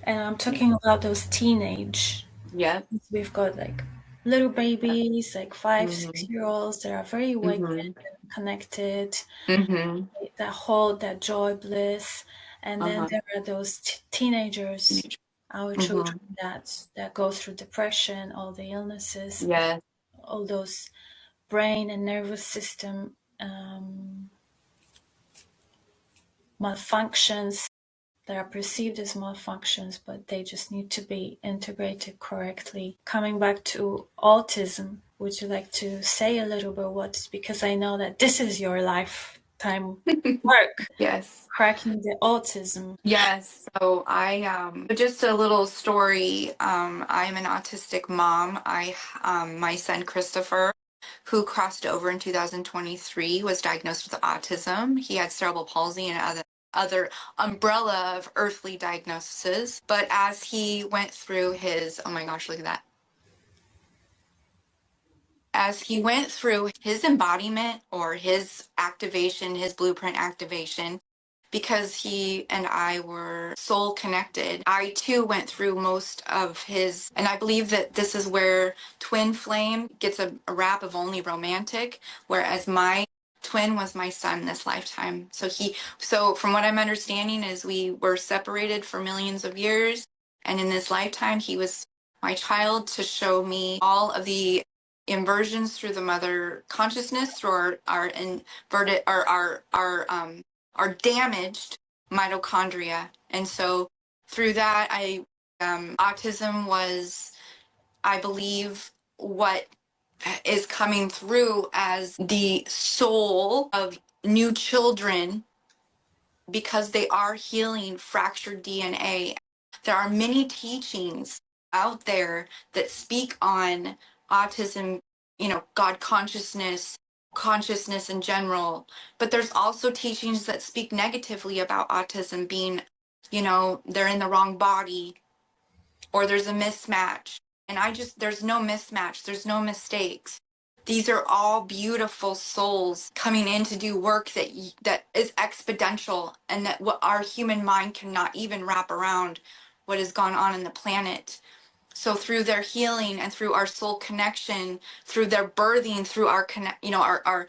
And I'm talking about those teenage. yep. We've got like little babies, like 5, Mm-hmm. 6 year olds that are very awakened Mm-hmm. and connected, Mm-hmm. that hold that joy, bliss. And then there are those teenagers, our children that go through depression, all the illnesses, all those brain and nervous system malfunctions that are perceived as malfunctions, but they just need to be integrated correctly. Coming back to autism, would you like to say a little bit what, because I know that this is your lifetime work. Yes. Cracking the autism. Yes. So just a little story. I'm an autistic mom. My son Christopher, who crossed over in 2023, was diagnosed with autism. He had cerebral palsy and other umbrella of earthly diagnoses. But as he went through his, oh my gosh, look at that. As he went through his embodiment or his activation, his blueprint activation, because he and I were soul connected, I too went through most of his, and I believe that this is where twin flame gets a rap of only romantic, whereas my twin was my son this lifetime. So from what I'm understanding is we were separated for millions of years, and in this lifetime he was my child to show me all of the inversions through the mother consciousness, through our inverted our damaged mitochondria. And so through that, autism was, I believe, what is coming through as the soul of new children, because they are healing fractured DNA. There are many teachings out there that speak on autism, God consciousness in general, but there's also teachings that speak negatively about autism being, they're in the wrong body, or there's a mismatch. And there's no mismatch, there's no mistakes. These are all beautiful souls coming in to do work that is exponential, and that what our human mind cannot even wrap around what has gone on in the planet. So through their healing and through our soul connection, through their birthing, through our connect, our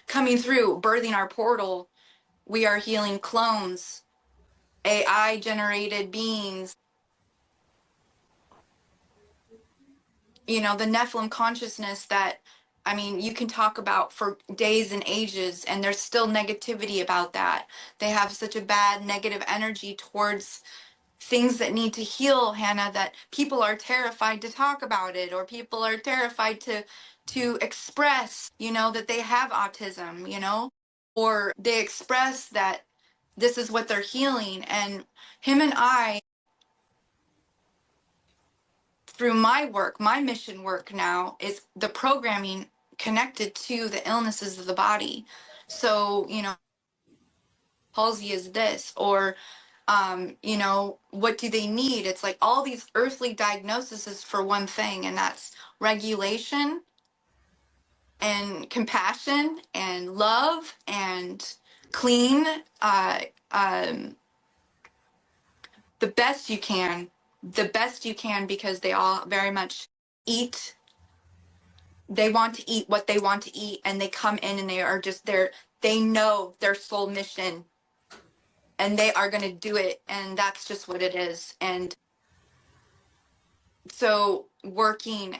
coming through, birthing our portal, we are healing clones, AI generated beings, the Nephilim consciousness that, you can talk about for days and ages, and there's still negativity about that. They have such a bad negative energy towards things that need to heal, Hannah, that people are terrified to talk about it, or people are terrified to express, that they have autism, or they express that this is what they're healing. And him and I, through my work, my mission work now is the programming connected to the illnesses of the body. So, palsy is this, or what do they need? It's like all these earthly diagnoses for one thing, and that's regulation and compassion and love and clean, the best you can, because they all very much eat. They want to eat what they want to eat, and they come in and they are just there. They know their soul mission, and they are going to do it, and that's just what it is. And so working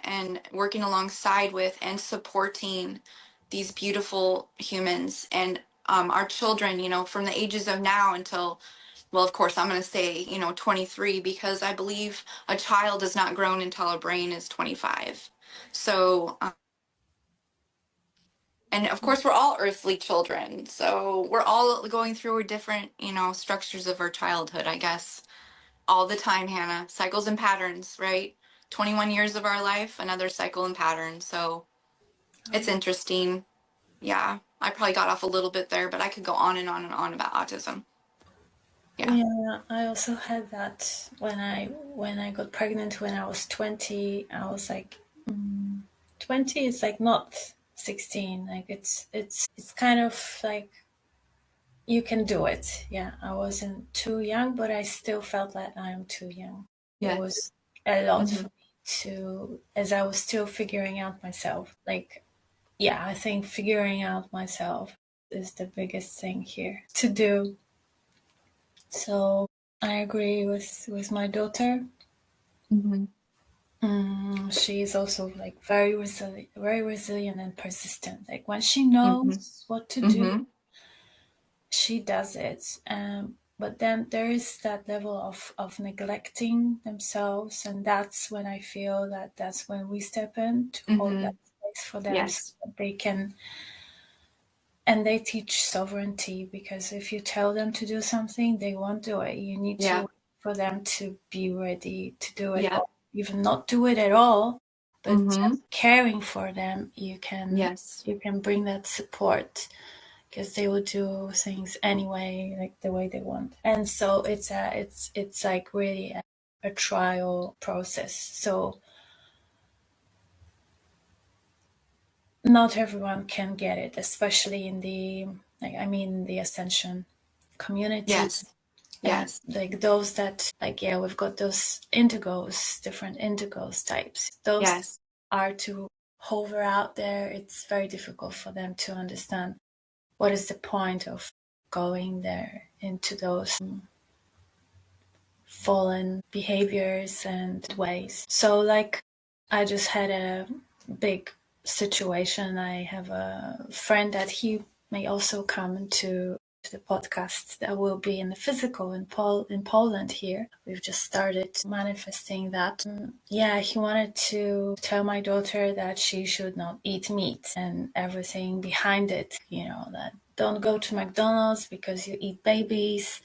alongside with and supporting these beautiful humans, and our children, from the ages of now until, well, of course, I'm going to say, 23, because I believe a child is not grown until a brain is 25. So, and of course, we're all earthly children. So we're all going through different, structures of our childhood, I guess, all the time, Hannah. Cycles and patterns, right? 21 years of our life, another cycle and pattern. So it's interesting. Yeah, I probably got off a little bit there, but I could go on and on and on about autism. Yeah, I also had that when I got pregnant when I was 20. I was like, 20 is like not 16. Like it's kind of like you can do it. Yeah, I wasn't too young, but I still felt that I'm too young. Yes. It was a lot for me as I was still figuring out myself. Like, yeah, I think figuring out myself is the biggest thing here to do. So I agree with my daughter. Mm-hmm. She is also like very resilient and persistent. Like when she Mm-hmm. knows what to do, Mm-hmm. she does it. But then there is that level of neglecting themselves, and that's when I feel that that's when we step in to hold Mm-hmm. that space for them so Yes. that they can. And they teach sovereignty, because if you tell them to do something, they won't do it. You need to Yeah. wait for them to be ready to do it, Yeah. or even not do it at all. But Mm-hmm. just caring for them, Yes. you can bring that support, because they will do things anyway, like the way they want. And so it's like really a trial process. So not everyone can get it, especially in the, like, I mean, the ascension community. Yes. And Yes. like those that, like, yeah, we've got those indigos, different indigos types. Those Yes. are to hover out there. It's very difficult for them to understand what is the point of going there into those fallen behaviors and ways. So, like, I just had a big situation. I have a friend that he may also come to the podcast that will be in the physical in Poland here. We've just started manifesting that. Yeah, he wanted to tell my daughter that she should not eat meat and everything behind it, that don't go to McDonald's because you eat babies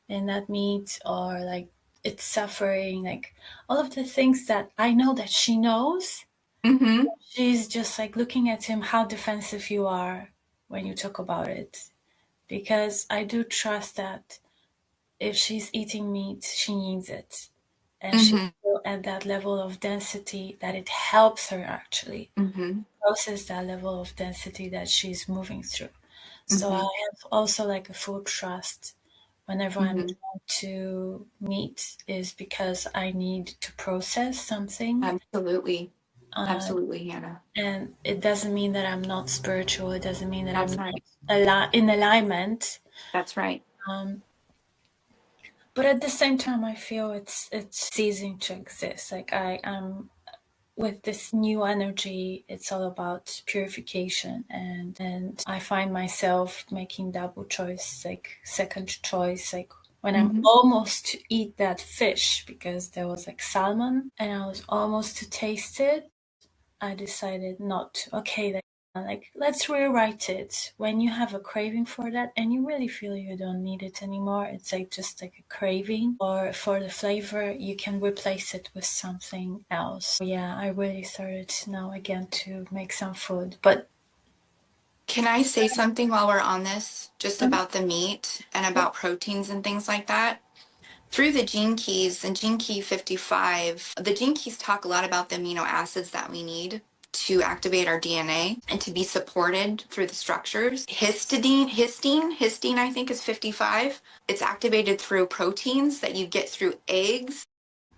in that meat, or like it's suffering, like all of the things that I know that she knows. Mm-hmm. She's just like looking at him, how defensive you are when you talk about it. Because I do trust that if she's eating meat, she needs it. And she's Mm-hmm. still at that level of density that it helps her actually Mm-hmm. process that level of density that she's moving through. So I Mm-hmm. have also like a full trust whenever I'm Mm-hmm. drawn to meat, is because I need to process something. Absolutely. Uh, Absolutely, Hannah. and it doesn't mean that I'm not spiritual. It doesn't mean that I'm That's not right. in alignment. That's right. Um, but at the same time, I feel it's ceasing to exist. Like I am with this new energy, it's all about purification, and I find myself making double choice, like second choice, like when I'm Mm-hmm. almost to eat that fish, because there was like salmon and I was almost to taste it, I decided not to. Okay, like let's rewrite it. When you have a craving for that and you really feel you don't need it anymore, it's like just like a craving, or for the flavor, you can replace it with something else. Yeah, I really started now again to make some food, but Can I say something while we're on this, just about the meat and about proteins and things like that? Through the gene keys and gene key 55, the gene keys talk a lot about the amino acids that we need to activate our DNA and to be supported through the structures. Histine, I think is 55. It's activated through proteins that you get through eggs,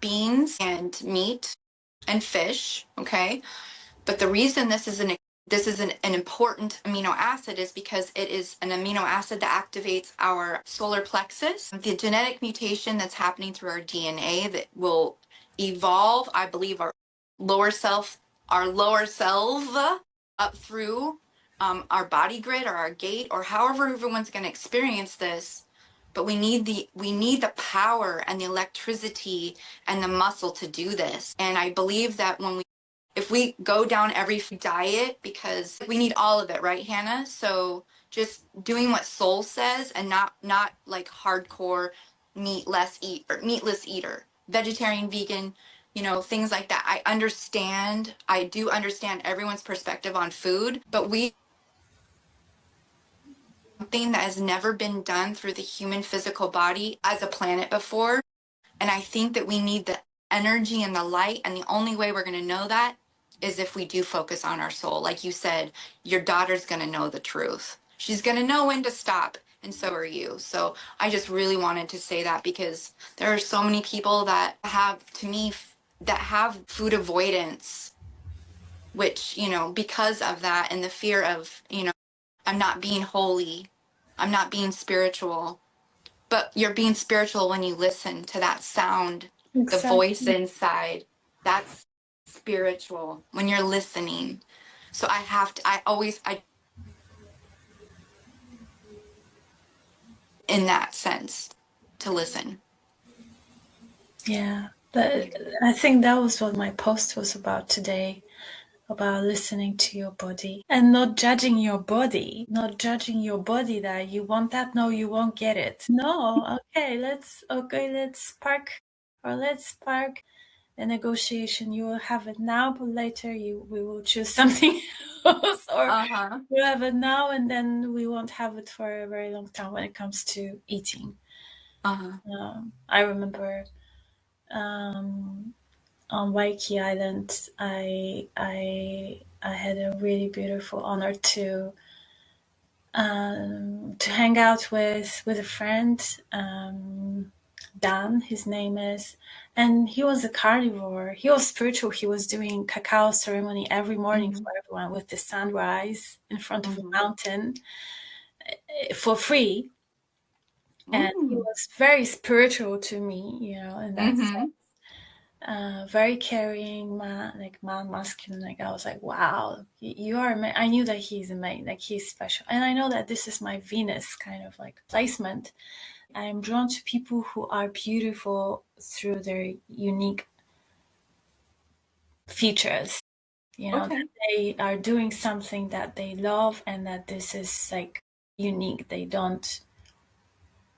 beans, and meat and fish. Okay. But the reason this is an important amino acid is because it is an amino acid that activates our solar plexus. The genetic mutation that's happening through our DNA that will evolve, I believe, our lower self up through our body grid or our gate or however everyone's going to experience this. But we need the power and the electricity and the muscle to do this. And I believe that if we go down every diet, because we need all of it, right, Hannah? So just doing what soul says and not like hardcore meatless eater, vegetarian, vegan, things like that. I do understand everyone's perspective on food, but something that has never been done through the human physical body as a planet before. And I think that we need the energy and the light. And the only way we're going to know that is if we do focus on our soul. Like you said, your daughter's going to know the truth. She's going to know when to stop. And so are you. So I just really wanted to say that because there are so many people that have, to me, that have food avoidance, which, because of that and the fear of, I'm not being holy, I'm not being spiritual, but you're being spiritual when you listen to that sound, the voice Exactly. inside. That's spiritual when you're listening. So I in that sense to listen. Yeah. But I think that was what my post was about today, about listening to your body and not judging your body, not judging your body that you want that, no, you won't get it. No, let's park a negotiation. You will have it now, but later we will choose something else, or Uh-huh. we'll have it now and then we won't have it for a very long time when it comes to eating. Uh-huh. I remember on Waikiki Island, I had a really beautiful honor to hang out with a friend, Dan, his name is, and he was a carnivore. He was spiritual. He was doing cacao ceremony every morning Mm-hmm. for everyone with the sunrise in front of a Mm-hmm. mountain for free. And he Mm-hmm. was very spiritual to me, in that Mm-hmm. sense. Very caring man, like man, masculine. Like I was like, wow, you are. I knew that he's amazing, like he's special, and I know that this is my Venus kind of like placement. I am drawn to people who are beautiful through their unique features. Okay. That they are doing something that they love, and that this is like unique. They don't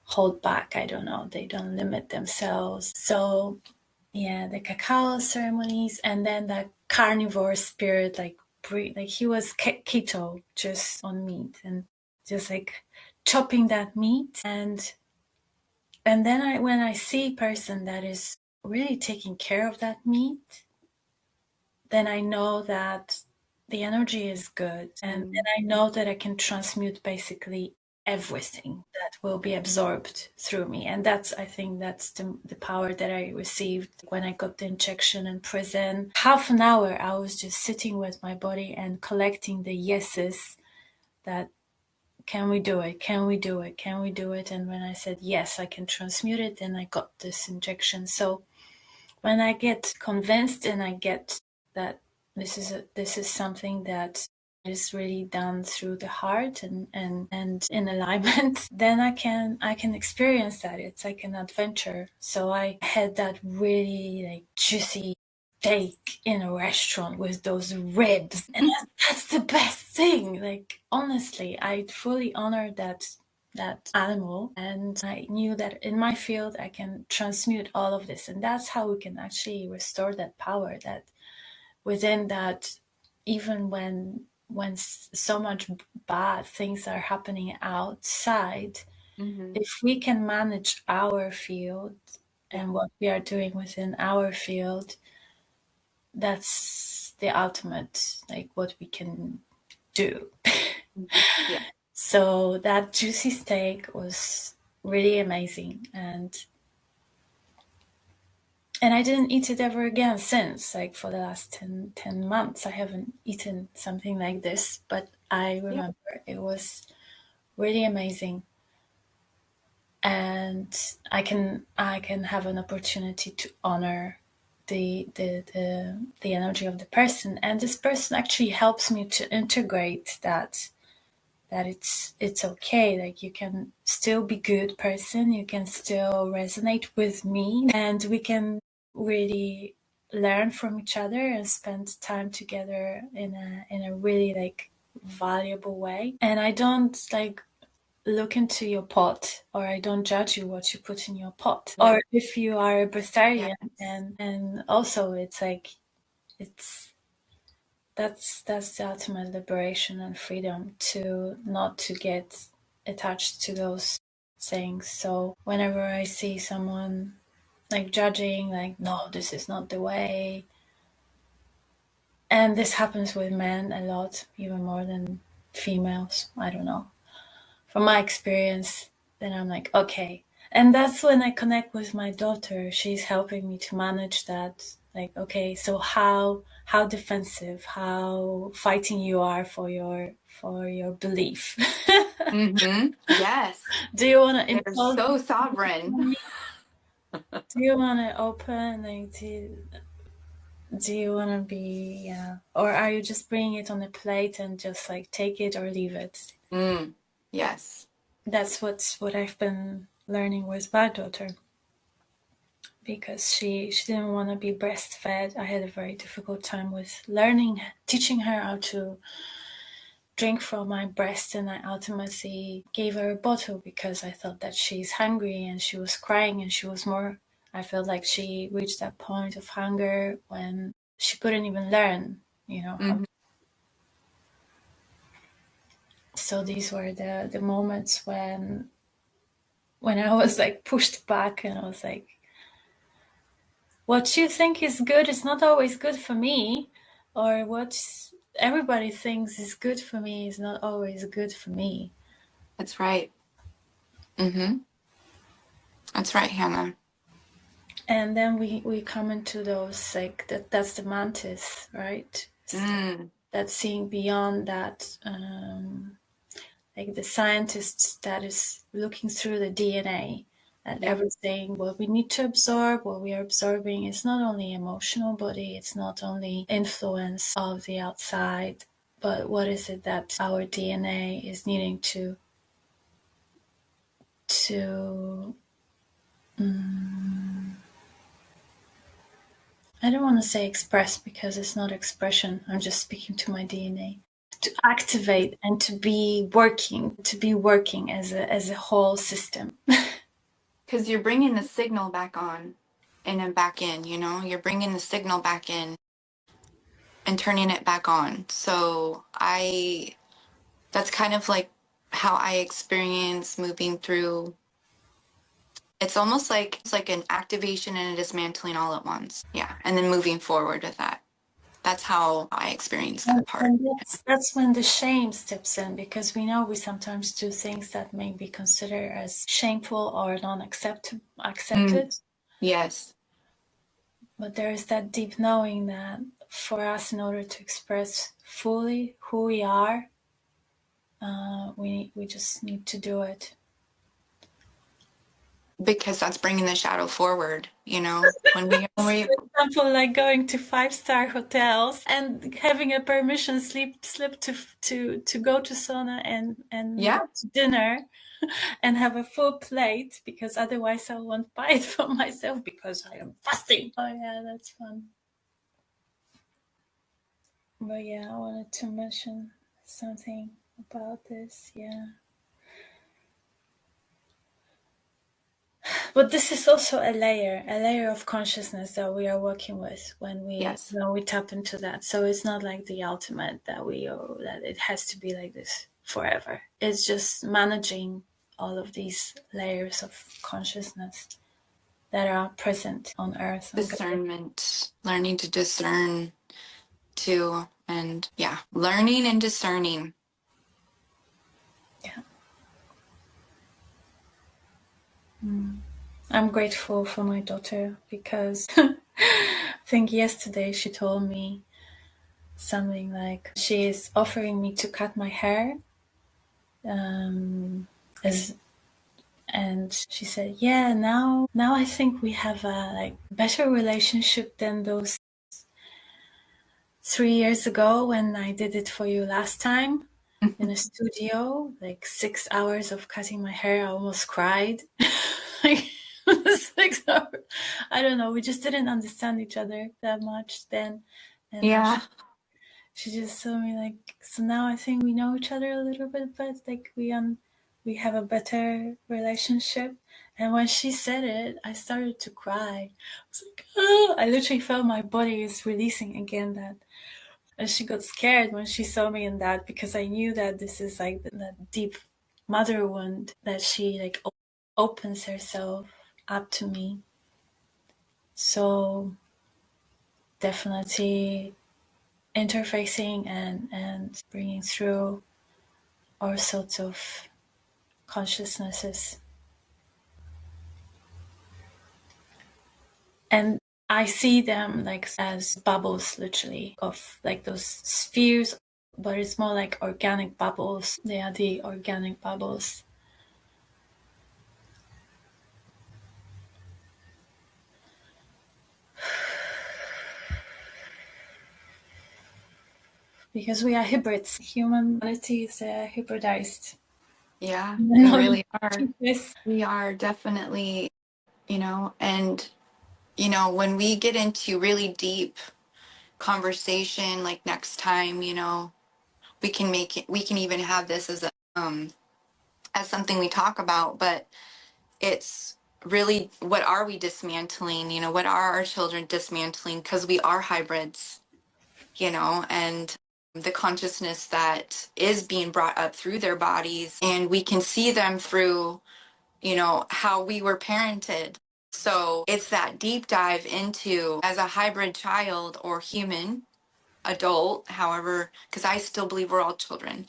hold back. I don't know. They don't limit themselves. So yeah, the cacao ceremonies, and then the carnivore spirit, like he was keto, just on meat, and just like chopping that meat, and then when I see a person that is really taking care of that meat, then I know that the energy is good, and then I know that I can transmute basically everything that will be absorbed through me. And I think that's the power that I received when I got the injection in prison. Half an hour I was just sitting with my body and collecting the yeses, that can we do it, can we do it, can we do it. And when I said yes, I can transmute it, then I got this injection. So when I get convinced and I get that this is something that is really done through the heart and in alignment, then I can experience that. It's like an adventure. So I had that really like juicy steak in a restaurant with those ribs, and that's the best thing. Like honestly, I fully honor that animal, and I knew that in my field I can transmute all of this, and that's how we can actually restore that power, that within that, even when so much bad things are happening outside, Mm-hmm. if we can manage our field Yeah. and what we are doing within our field, that's the ultimate, like what we can do. Mm-hmm. Yeah. So that juicy steak was really amazing, and I didn't eat it ever again since. Like for the last 10 months I haven't eaten something like this, but I Yeah. remember it was really amazing, and I can have an opportunity to honor the energy of the person, and this person actually helps me to integrate that it's okay, like you can still be good person, you can still resonate with me, and we can really learn from each other and spend time together in a really like valuable way. And I don't like look into your pot, or I don't judge you what you put in your pot, Yeah. or if you are a breatharian. Yes. And also it's like it's that's the ultimate liberation and freedom, to not to get attached to those things. So whenever I see someone like judging, like no, this is not the way, and this happens with men a lot, even more than females, I don't know, from my experience, then I'm like, okay. And that's when I connect with my daughter. She's helping me to manage that. Like, okay, so how defensive, how fighting you are for your belief. Yes. Do you want to They're impose so this sovereign. on me? Do you want to open? Like, do you want to be, yeah, or are you just bringing it on a plate and just like take it or leave it? Yes. That's what I've been learning with my daughter, because she didn't want to be breastfed. I had a very difficult time with teaching her how to drink from my breast, and I ultimately gave her a bottle because I thought that she's hungry, and she was crying, and I felt like she reached that point of hunger when she couldn't even learn, how. So these were the moments when I was like pushed back, and I was like, what you think is good is not always good for me, or what everybody thinks is good for me is not always good for me. That's right. That's right, Hannah. And then we come into those, like, that's the mantis, right? That's seeing beyond that, like the scientists that is looking through the DNA, that everything what we need to absorb, what we are absorbing, is not only emotional body, it's not only influence of the outside, but what is it that our DNA is needing to I don't want to say express, because it's not expression. I'm just speaking to my DNA. To activate and to be working as a whole system. Because you're bringing the signal back on and then back in, you're bringing the signal back in and turning it back on. So that's kind of like how I experience moving through. It's almost like it's like an activation and a dismantling all at once. Yeah. And then moving forward with that. That's how I experience that part. And that's when the shame steps in, because we know we sometimes do things that may be considered as shameful or accepted. Yes. But there is that deep knowing that for us, in order to express fully who we are, we just need to do it. Because that's bringing the shadow forward, when we For example, like going to 5-star hotels and having a permission slip to go to sauna and go to dinner and have a full plate, because otherwise I won't buy it for myself because I am fasting. Oh yeah, that's fun. But yeah, I wanted to mention something about this. Yeah. But this is also a layer of consciousness that we are working with when we tap into that. So it's not like the ultimate that it has to be like this forever. It's just managing all of these layers of consciousness that are present on Earth. Discernment, learning to discern too, and learning and discerning. Yeah. I'm grateful for my daughter, because I think yesterday she told me something like she is offering me to cut my hair, and she said, yeah, now I think we have a like better relationship than those 3 years ago when I did it for you last time in a studio, like 6 hours of cutting my hair. I almost cried. Like 6 hours. I don't know. We just didn't understand each other that much then. And now she just told me, like, so now I think we know each other a little bit, but like we have a better relationship. And when she said it, I started to cry. I was like, oh, I literally felt my body is releasing again that. And she got scared when she saw me in that, because I knew that this is like that deep mother wound that she like opens herself up to me. So definitely interfacing and bringing through all sorts of consciousnesses. And I see them like as bubbles, literally, of like those spheres but it's more like organic bubbles. They are the organic bubbles. Because we are hybrids. Humanity is hybridized. Yeah, we No, really are. yes. We are definitely, and, when we get into really deep conversation, like next time, we can make it, we can even have this as something we talk about, but it's really, what are we dismantling? What are our children dismantling? Because we are hybrids, and the consciousness that is being brought up through their bodies, and we can see them through, how we were parented. So it's that deep dive into, as a hybrid child or human, adult, however, because I still believe we're all children.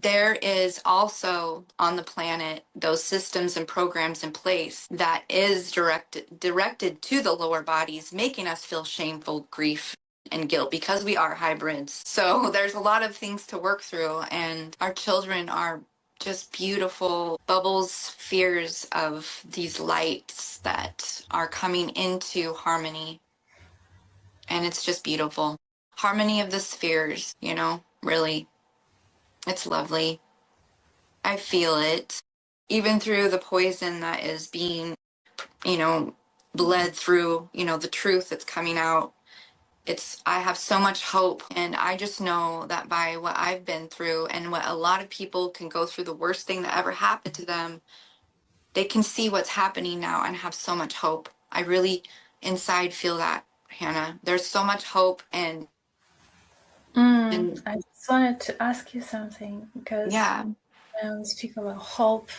There is also on the planet those systems and programs in place that is directed to the lower bodies, making us feel shameful, grief, and guilt because we are hybrids. So there's a lot of things to work through, and our children are just beautiful bubbles, spheres of these lights that are coming into harmony. And it's just beautiful. Harmony of the spheres, really. It's lovely. I feel it. Even through the poison that is being, you know, bled through, the truth that's coming out. I have so much hope. And I just know that by what I've been through and what a lot of people can go through, the worst thing that ever happened to them, they can see what's happening now and have so much hope. I really inside feel that, Hannah. There's so much hope and I just wanted to ask you something because yeah. when we speak about hope,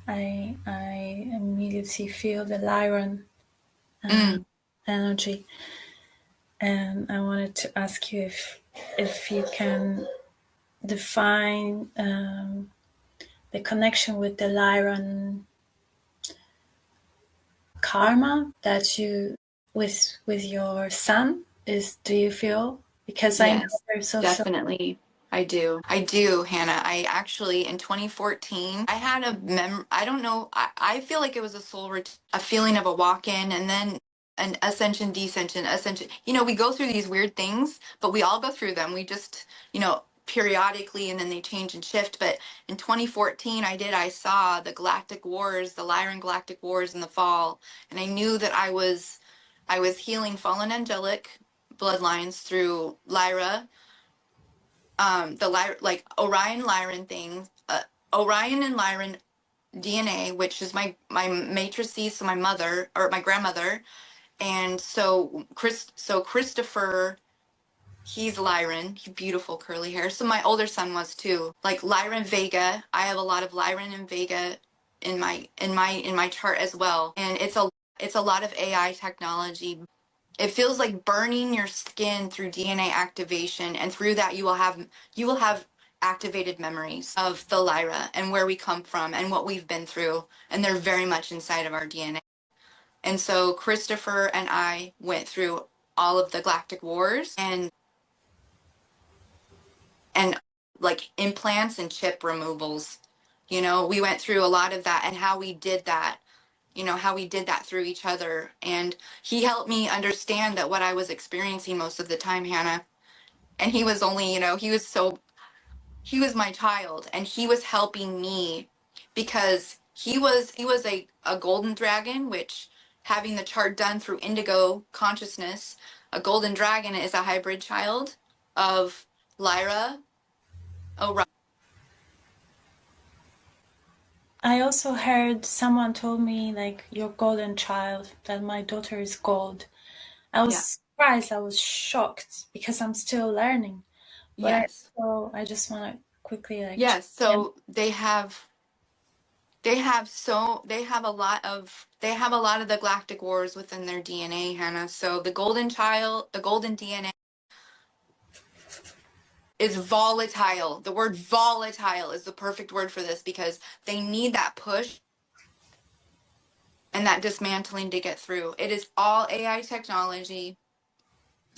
I immediately feel the Lyran Mm. energy, and I wanted to ask you if you can define the connection with the Lyran karma that you with your son is. Do you feel? Because I know Yes, there's also. definitely. I do. I do, Hannah. I actually, in 2014, I had I don't know, I feel like it was a a feeling of a walk-in, and then an ascension, descension, ascension. We go through these weird things, but we all go through them. We just, periodically, and then they change and shift. But in 2014, I saw the Galactic Wars, the Lyran Galactic Wars in the fall, and I knew that I was healing fallen angelic bloodlines through Lyra, the Lyra, like Orion Lyran thing, Orion and Lyran DNA, which is my matrices, so my mother or my grandmother, and so Christopher, he's Lyran, he beautiful curly hair. So my older son was too, like Lyran Vega. I have a lot of Lyran and Vega in my chart as well, and it's a lot of AI technology. It feels like burning your skin through DNA activation, and through that you will have activated memories of the Lyra and where we come from and what we've been through, and they're very much inside of our DNA. And so Christopher and I went through all of the Galactic Wars, and like implants and chip removals. We went through a lot of that, and how we did that, through each other. And he helped me understand that what I was experiencing most of the time, Hannah. And he was only, he was my child, and he was helping me because he was a golden dragon, which, having the chart done through indigo consciousness, a golden dragon is a hybrid child of Lyra. I also heard someone told me like your golden child, that my daughter is gold. I was Yeah. surprised, I was shocked because I'm still learning. But Yes. I just want to quickly like Yes. in. So they have a lot of the galactic wars within their DNA, Hannah. So the golden child, the golden DNA is volatile. The word volatile is the perfect word for this, because they need that push and that dismantling to get through. It is all AI technology.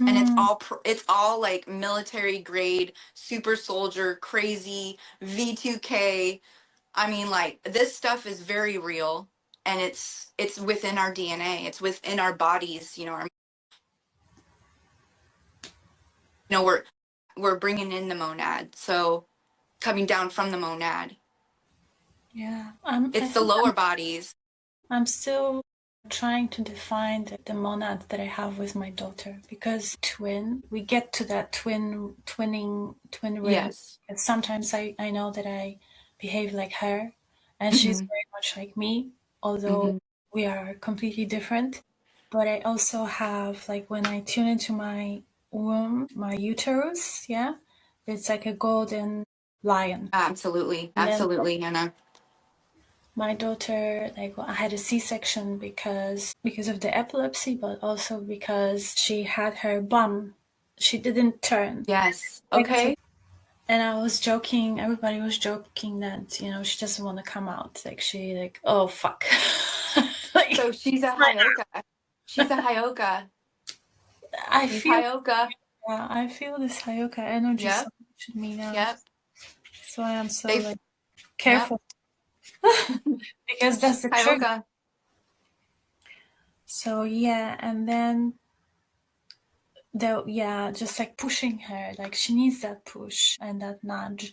And it's all like military grade, super soldier, crazy, V2K. I mean, like, this stuff is very real, and it's within our DNA. It's within our bodies. We're bringing in the monad, so coming down from the monad. Yeah, I It's the think lower bodies. I'm still trying to define the monad that I have with my daughter, because we get to that twin rhythm. Yes. And sometimes I know that I behave like her, and she's Hmm. very much like me, although Hmm. we are completely different. But I also have, like, when I tune into my womb, my uterus, yeah, it's like a golden lion. Absolutely. And then Absolutely, Hannah. my daughter, like, I had a C-section because of the epilepsy, but also because she had her bum. She didn't turn. Yes. Like, Okay. and I was joking. Everybody was joking that she doesn't want to come out. Like, oh fuck. So Like, she's a Hyoka. She's a Hyoka. I She's feel Hyoka. yeah, I feel this Hayoka energy so Yep. much in me now. Yep. So I am so, They've like, Yep. careful because She's that's the truth. Hyoka. So yeah, and then just like pushing her, like she needs that push and that nudge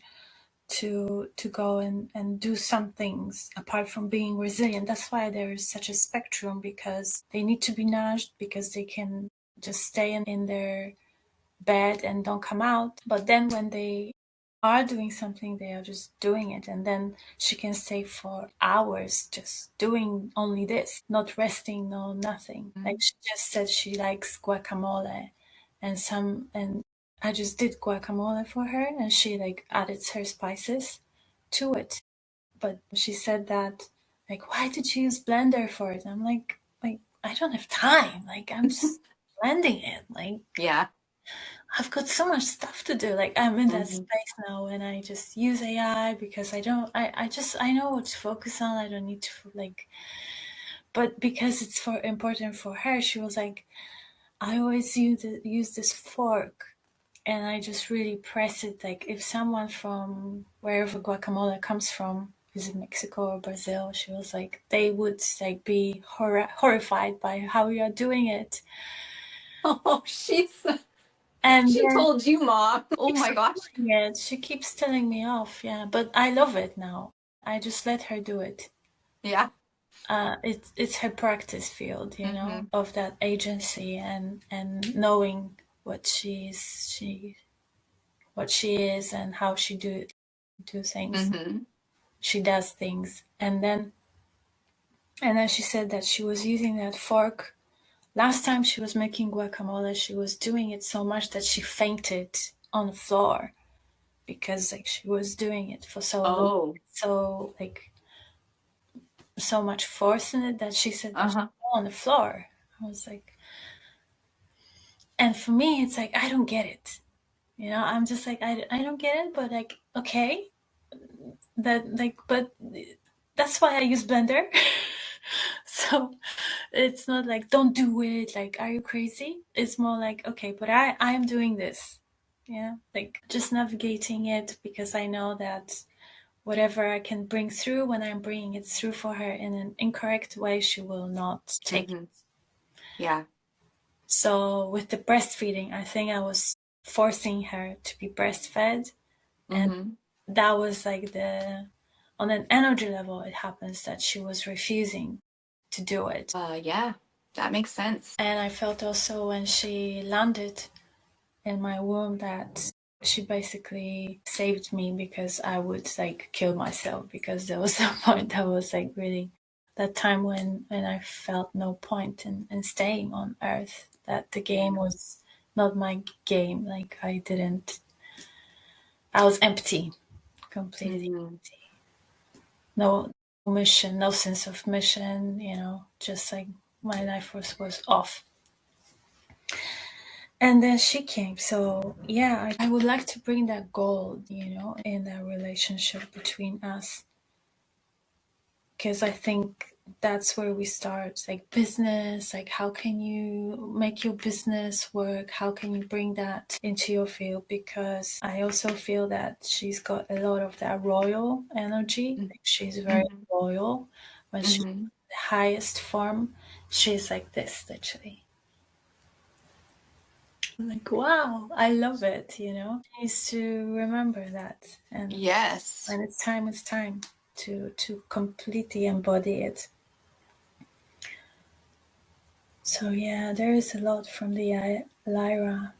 to go and do some things apart from being resilient. That's why there is such a spectrum, because they need to be nudged because they can just stay in their bed and don't come out. But then when they are doing something, they are just doing it, and then she can stay for hours just doing only this, not resting, no nothing. Mm-hmm. Like, she just said she likes guacamole, and I just did guacamole for her, and she, like, added her spices to it. But she said that, like, why did you use blender for it? I'm like, I don't have time. Like, I'm just blending it. Like, Yeah. I've got so much stuff to do. Like, I'm in that Mm-hmm. space now, and I just use AI because I know what to focus on. I don't need to, like, but because it's important for her, she was like, I always use this fork, and I just really press it. Like, if someone from wherever guacamole comes from, is it Mexico or Brazil? She was like, they would, like, be horrified by how you are doing it. Oh, And she then told you, Mom. Oh keeps my gosh. doing it. She keeps telling me off, yeah, but I love it now. I just let her do it. Yeah. It's her practice field, Mm-hmm. of that agency and knowing what she is and how she do things. Mm-hmm. She does things, and then she said that she was using that fork. Last time she was making guacamole, she was doing it so much that she fainted on the floor, because, like, she was doing it for so long, Oh. so, like, so much force in it that she said that she Uh-huh. fell on the floor. I was like, and for me, it's like, I don't get it. I'm just like, I don't get it, but, like, okay, but that's why I use Blender. So it's not like, don't do it. Like, are you crazy? It's more like, okay, but I am doing this. Yeah, like, just navigating it, because I know that whatever I can bring through, when I'm bringing it through for her in an incorrect way, she will not take it. Mm-hmm. Yeah. So with the breastfeeding, I think I was forcing her to be breastfed, and Mm-hmm. that was like on an energy level, it happens that she was refusing to do it. Yeah, that makes sense. And I felt also when she landed in my womb that she basically saved me, because I would, like, kill myself, because there was a point that was, like, really that time when I felt no point in staying on Earth, that the game was not my game. Like, I was empty, completely Mm-hmm. empty. No mission, no sense of mission, just like my life was off. And then she came. So yeah, I would like to bring that gold, in that relationship between us. Because I think that's where we start, like business, like how can you make your business work, how can you bring that into your field, because I also feel that she's got a lot of that royal energy. Like she's very royal. When she's the highest form, she's like this, literally. I'm like, wow, I love it, you know. She needs to remember that, and Yes. when it's time to completely embody it. So yeah, there is a lot from the Lyra.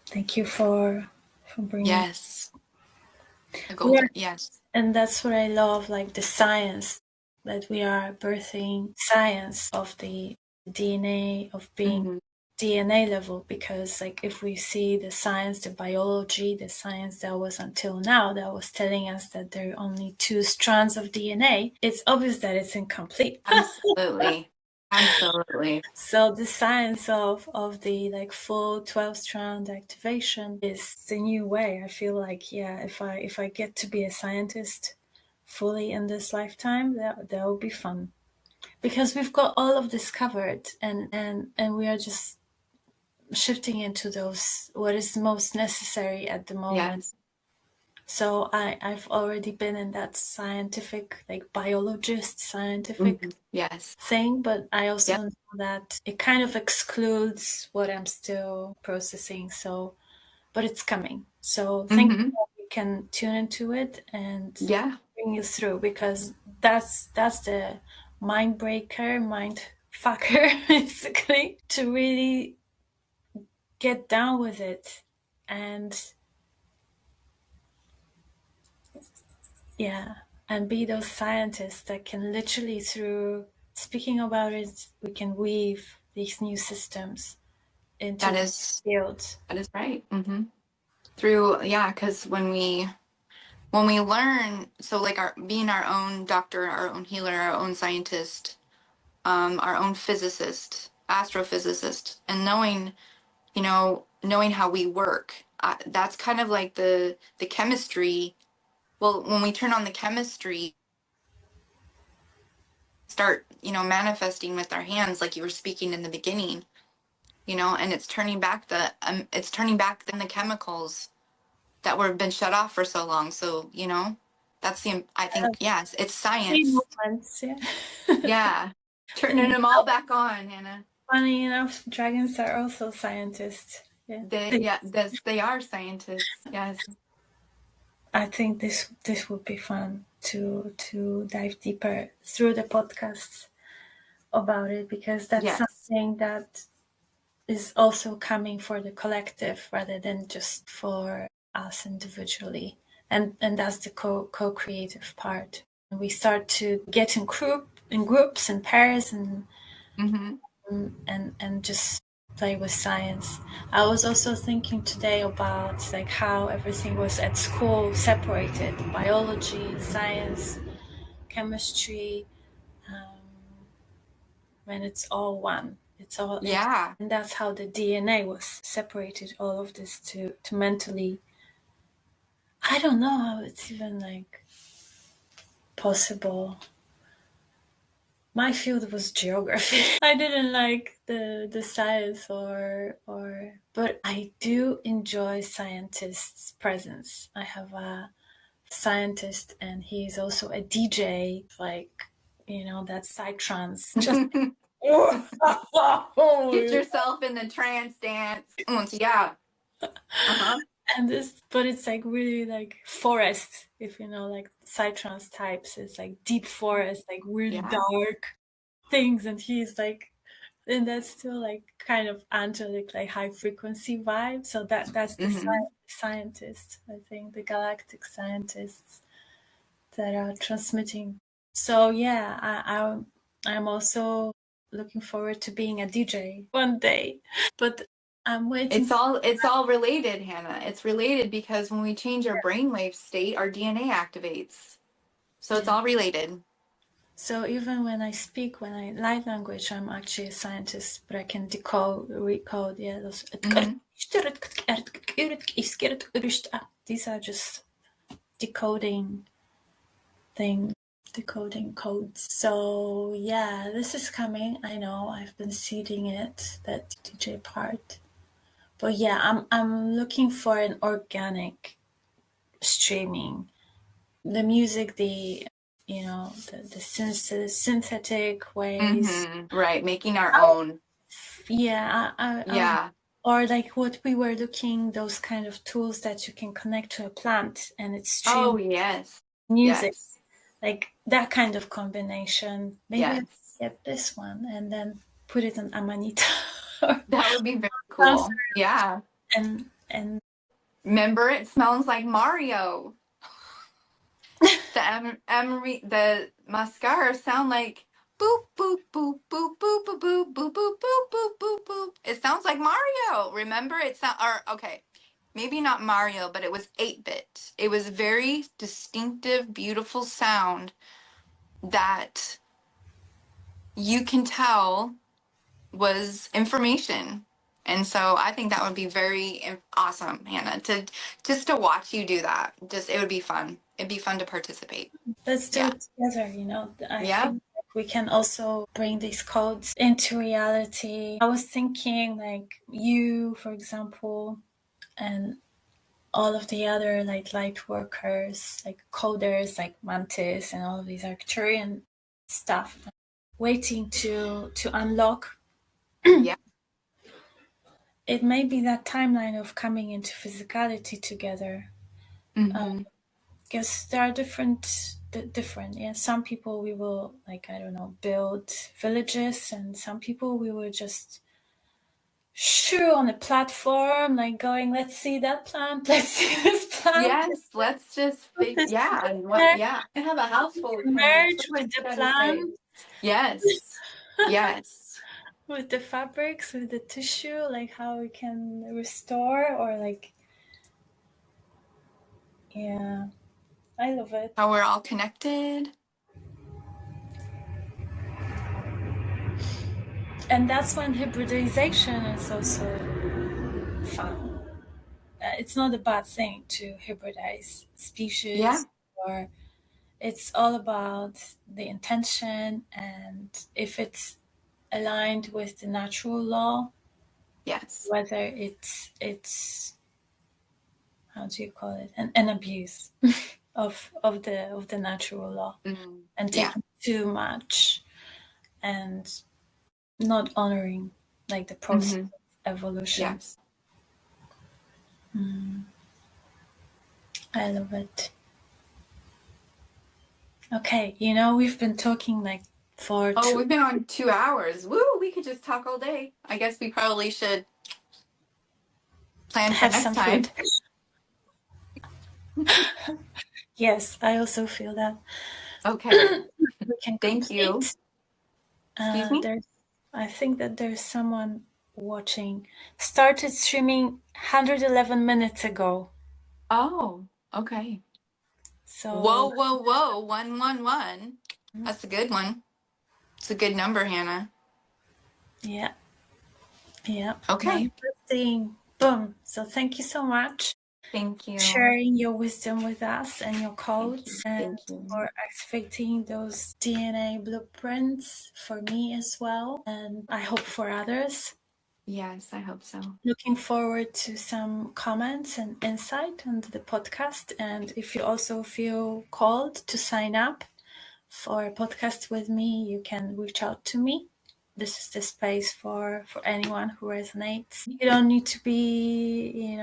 Thank you for bringing. Yes. The Yeah, golden. Yes. and that's what I love, like the science that we are birthing, science of the DNA, of being DNA level, because like if we see the science, the biology, the science that was until now that was telling us that there are only 2 strands of DNA, it's obvious that it's incomplete. Absolutely. Absolutely. So the science of the like full 12 strand activation is the new way. I feel like, yeah, if I get to be a scientist fully in this lifetime, that will be fun, because we've got all of this covered, and we are just shifting into those what is most necessary at the moment. Yes. So I've already been in that scientific, like biologist scientific Yes. thing, but I also Yep. know that it kind of excludes what I'm still processing. So, but it's coming. So thank you that we can tune into it and Yeah. bring you through, because that's the mind breaker, mind fucker, basically, to really get down with it. And yeah, and be those scientists that can literally, through speaking about it, we can weave these new systems into That the is field. that is right. Through, yeah, because when we learn, so like our being our own doctor, our own healer, our own scientist, our own physicist, astrophysicist, and knowing, knowing how we work, that's kind of like the chemistry. Well, when we turn on the chemistry, start, manifesting with our hands, like you were speaking in the beginning, and it's turning back then the chemicals that were been shut off for so long. So, that's I think, yes, it's Three science. movements, yeah. Yeah. Turning them all back on, Hannah. Funny enough, dragons are also scientists. Yeah. They are scientists. Yes. I think this would be fun to dive deeper through the podcasts about it, because that's Yes. something that is also coming for the collective rather than just for us individually. And that's the co-creative part. And we start to get in groups and pairs and just play with science. I was also thinking today about like how everything was at school separated: biology, science, chemistry, when it's all one. It's all in, Yeah. and that's how the DNA was separated. All of this to mentally. I don't know how it's even like possible. My field was geography. I didn't like the science but I do enjoy scientists' presence. I have a scientist and he's also a DJ, like, that psytrance. Just Get yourself in the trance dance. Yeah. Uh-huh. and this, but it's like really like forest, if you know, like psytrance types. It's like deep forest, like really Yeah. dark things, and he's like, and that's still like kind of angelic, like high frequency vibe. So that's the scientist, I think, the galactic scientists that are transmitting. So yeah, I'm also looking forward to being a DJ one day, but I'm waiting. It's all related, Hannah. It's related because when we change our brainwave state, our DNA activates. So it's Yeah. all related. So even when I speak, when I light language, I'm actually a scientist, but I can recode, yeah, those. These are just decoding things. decoding codes. So yeah, this is coming. I know I've been seeding it, that DJ part. But yeah, I'm looking for an organic streaming. The music, the synthetic ways. Right, making our own. Yeah, Yeah. or like what we were looking, those kind of tools that you can connect to a plant and it streams Oh, yes. music. Yes. Like that kind of combination. Maybe I Yes. get this one and then put it on Amanita. That would be very cool. Yeah. And Remember, it smells like Mario. The mascara sound like boop boop boop boop boop boop boop boop boop boop boop boop boop. It sounds like Mario. Remember, it sound or okay, maybe not Mario, but it was 8-bit. It was very distinctive, beautiful sound that you can tell was information. And so I think that would be very awesome, Hannah, to watch you do that. Just it would be fun. It'd be fun to participate. let's do Yeah. it together, I Yeah. think we can also bring these codes into reality. I was thinking like you, for example, and all of the other like light workers, like coders, like Mantis and all of these Arcturian stuff, waiting to unlock. Yeah. It may be that timeline of coming into physicality together. Because there are different. Yeah, some people we will like, I don't know, build villages, and some people we will just shoo on a platform, like going, let's see that plant, let's see this plant. Yes, let's just Put this yeah, and what there, yeah. I have a house full of plants. merge What with you the gotta say? plant, Yes. Yes. with the fabrics, with the tissue, like how we can restore, or like, yeah, I love it. How we're all connected. And that's when hybridization is also fun. It's not a bad thing to hybridize species, Yeah. or it's all about the intention, and if it's aligned with the natural law, Yes. whether it's how do you call it, an abuse of the natural law, and Yeah. taking too much and not honoring like the process of evolution. Yes. I love it. Okay, we've been talking like for We've been on 2 hours. Woo, we could just talk all day. I guess we probably should plan for have next some time. food. Yes, I also feel that. Okay. We can Thank you. Excuse me? I think that there's someone watching. Started streaming 111 minutes ago. Oh, okay. So Whoa, whoa, whoa. 111. That's a good one. It's a good number, Hannah. yeah. Okay. Interesting. Boom. So thank you so much. Thank you. Sharing your wisdom with us and your codes, Thank and you. for activating those DNA blueprints for me as well, and I hope for others. Yes, I hope so. Looking forward to some comments and insight on the podcast. And if you also feel called to sign up for a podcast with me, you can reach out to me. This is the space for anyone who resonates. You don't need to be,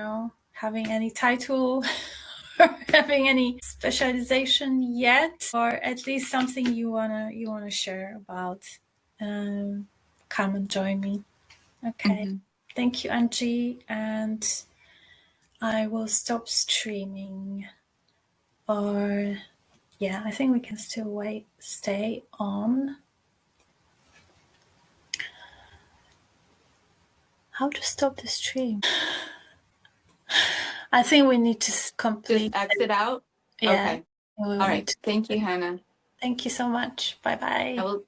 having any title or having any specialization yet, or at least something you wanna share about. Come and join me. Okay. Thank you, Angie, and I will stop streaming. Or, yeah, I think we can still stay on. How to stop the stream? I think we need to complete. Just exit out? Yeah. Okay. All right. Thank you, Hannah. Thank you so much. Bye-bye. Bye.